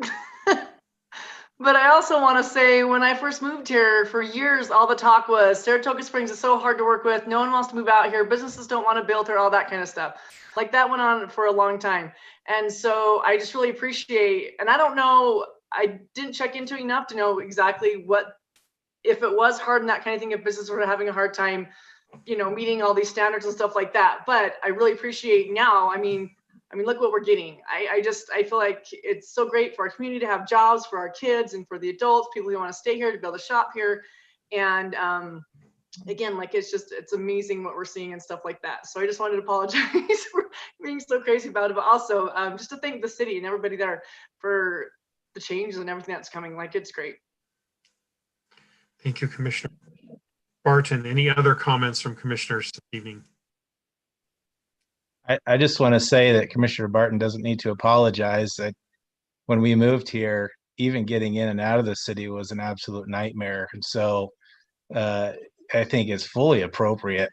But I also want to say when I first moved here, for years, all the talk was Saratoga Springs is so hard to work with. No one wants to move out here. Businesses don't want to build here, all that kind of stuff. Like that went on for a long time. And so I just really appreciate, and I don't know, I didn't check into it enough to know exactly what, if it was hard and that kind of thing, if businesses were having a hard time, meeting all these standards and stuff like that. But I really appreciate now, I mean, look what we're getting. I feel like it's so great for our community to have jobs for our kids and for the adults, people who want to stay here, to be able to shop here. And again, like it's amazing what we're seeing and stuff like that. So I just wanted to apologize for being so crazy about it, but also just to thank the city and everybody there for the changes and everything that's coming. Like it's great. Thank you, Commissioner Barton. Any other comments from commissioners this evening? I just want to say that Commissioner Barton doesn't need to apologize. That when we moved here, even getting in and out of the city was an absolute nightmare. And so I think it's fully appropriate,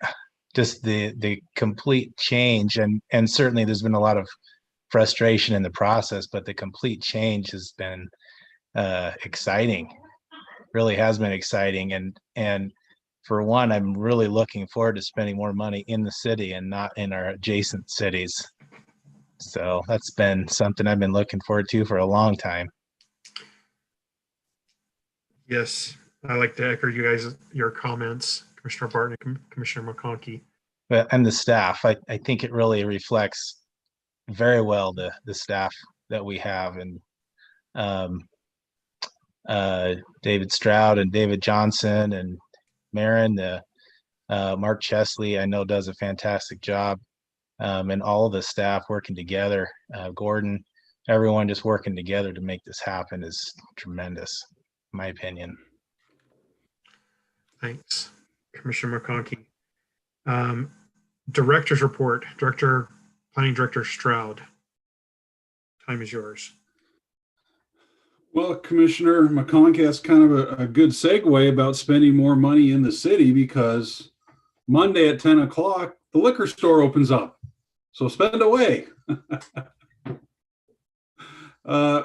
just the complete change. And certainly there's been a lot of frustration in the process, but the complete change has been exciting, really has been exciting. And for one, I'm really looking forward to spending more money in the city and not in our adjacent cities. So that's been something I've been looking forward to for a long time. Yes, I like to echo your comments, Commissioner Barton and Commissioner McConkey. And the staff, I think it really reflects very well the staff that we have. And David Stroud and David Johnson and Marin, Mark Chesley, I know does a fantastic job, and all the staff working together, Gordon, everyone just working together to make this happen is tremendous, in my opinion. Thanks, Commissioner McConkey. Director's report, Planning Director Stroud. Time is yours. Well, Commissioner McConkey, that's kind of a good segue about spending more money in the city, because Monday at 10 o'clock, the liquor store opens up. So spend away.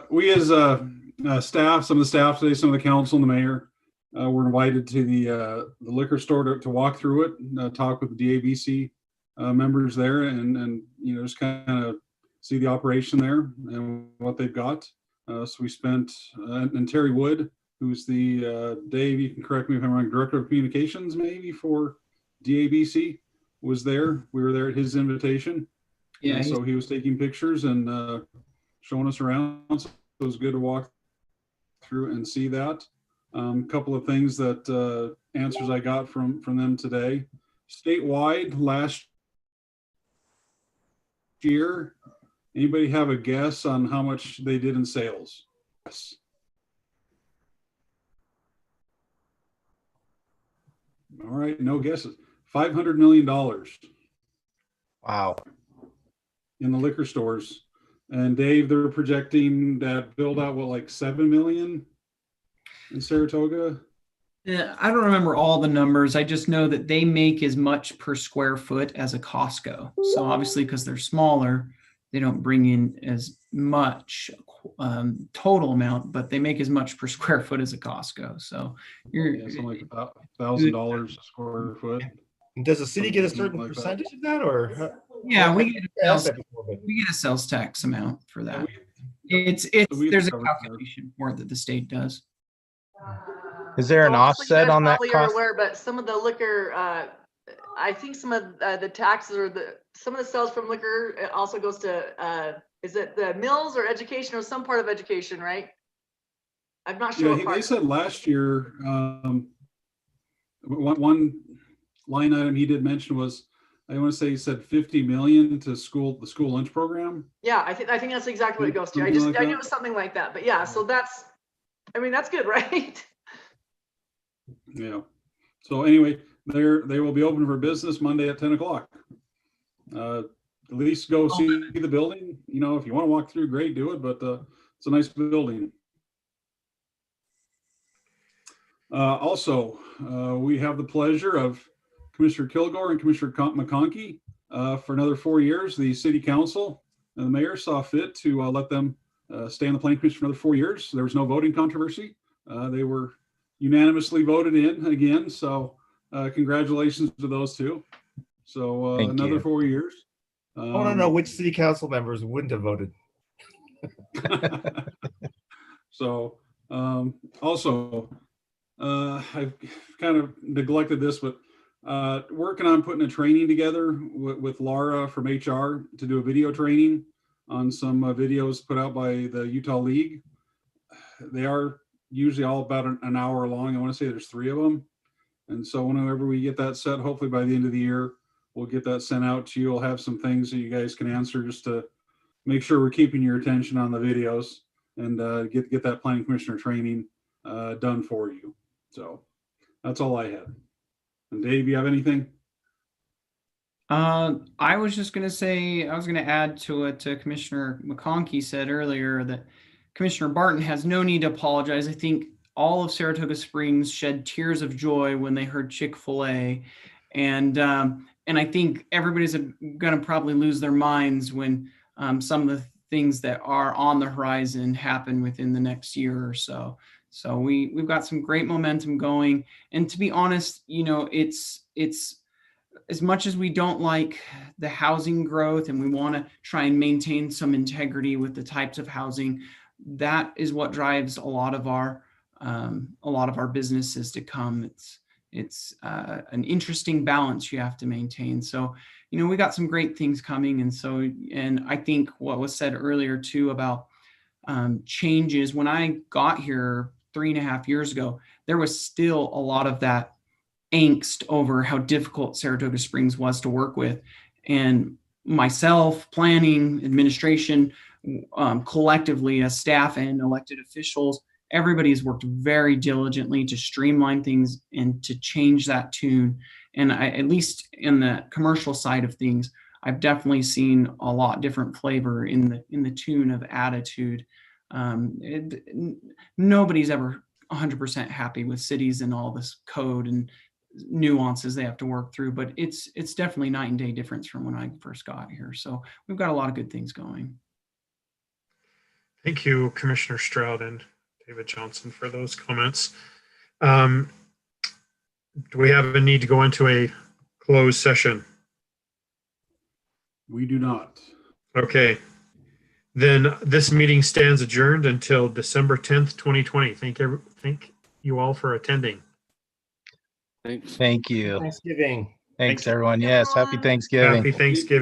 We as staff, some of the staff today, some of the council and the mayor, were invited to the liquor store to walk through it, talk with the DABC members there, and you know, just kind of see the operation there and what they've got. So we spent, and Terry Wood, who's the, Dave, you can correct me if I'm wrong, Director of Communications maybe for DABC, was there. We were there at his invitation. Yeah. So he was taking pictures and showing us around. So it was good to walk through and see that. Couple of things that answers I got from them today. Statewide last year, anybody have a guess on how much they did in sales? Yes. All right, no guesses. $500 million. Wow. In the liquor stores. And Dave, they're projecting that build out, what, like 7 million in Saratoga? Yeah, I don't remember all the numbers. I just know that they make as much per square foot as a Costco. So obviously, because they're smaller, they don't bring in as much total amount, but they make as much per square foot as a Costco. So you're something like about $1,000 a square foot. Does the city get a certain percentage of that, or? Yeah, we get a sales tax amount for that. There's a calculation for it that the state does. Is there an offset on that Probably cost? you're aware, but some of the liquor, I think some of the taxes or some of the sales from liquor, it also goes to, is it the mills or education or some part of education, right? I'm not sure. Yeah, they said last year, one line item he did mention was, I want to say he said 50 million to the school lunch program. Yeah, I think that's exactly what it goes to. I knew it was something like that, but yeah, so that's good, right? Yeah. So anyway, they will be open for business Monday at 10 o'clock. At least go see the building. You know, if you want to walk through, great, do it. But it's a nice building. Also, we have the pleasure of Commissioner Kilgore and Commissioner McConkey for another 4 years. The City Council and the Mayor saw fit to let them stay on the Planning Commission for another 4 years. There was no voting controversy. They were unanimously voted in again. So congratulations to those two. So another 4 years. I want to know which City Council members wouldn't have voted. So also, I've kind of neglected this, but working on putting a training together with Laura from HR to do a video training on some videos put out by the Utah League. They are usually all about an hour long. I want to say there's 3 of them. And so whenever we get that set, hopefully by the end of the year, we'll get that sent out to you. We'll have some things that you guys can answer just to make sure we're keeping your attention on the videos and get that planning commissioner training done for you. So that's all I had. And Dave, you have anything? I was just going to say, I was going to add to what Commissioner McConkey said earlier, that Commissioner Barton has no need to apologize. I think all of Saratoga Springs shed tears of joy when they heard Chick-fil-A. And I think everybody's going to probably lose their minds when some of the things that are on the horizon happen within the next year or so. So we've got some great momentum going. And to be honest, you know, it's as much as we don't like the housing growth and we want to try and maintain some integrity with the types of housing, that is what drives a lot of our businesses to come. It's an interesting balance you have to maintain. So, you know, we got some great things coming. And I think what was said earlier too about changes, when I got here 3.5 years ago, there was still a lot of that angst over how difficult Saratoga Springs was to work with. And myself, planning, administration, collectively as staff and elected officials, everybody's worked very diligently to streamline things and to change that tune. And at least in the commercial side of things, I've definitely seen a lot different flavor in the tune of attitude. Nobody's ever 100% happy with cities and all this code and nuances they have to work through, but it's definitely night and day difference from when I first got here. So we've got a lot of good things going. Thank you, Commissioner Stroud and David Johnson, for those comments. Do we have a need to go into a closed session? We do not. Okay. Then this meeting stands adjourned until December 10th, 2020. Thank you all for attending. Thank you. Thanksgiving. Thanks, everyone. Yes, happy Thanksgiving. Happy Thanksgiving.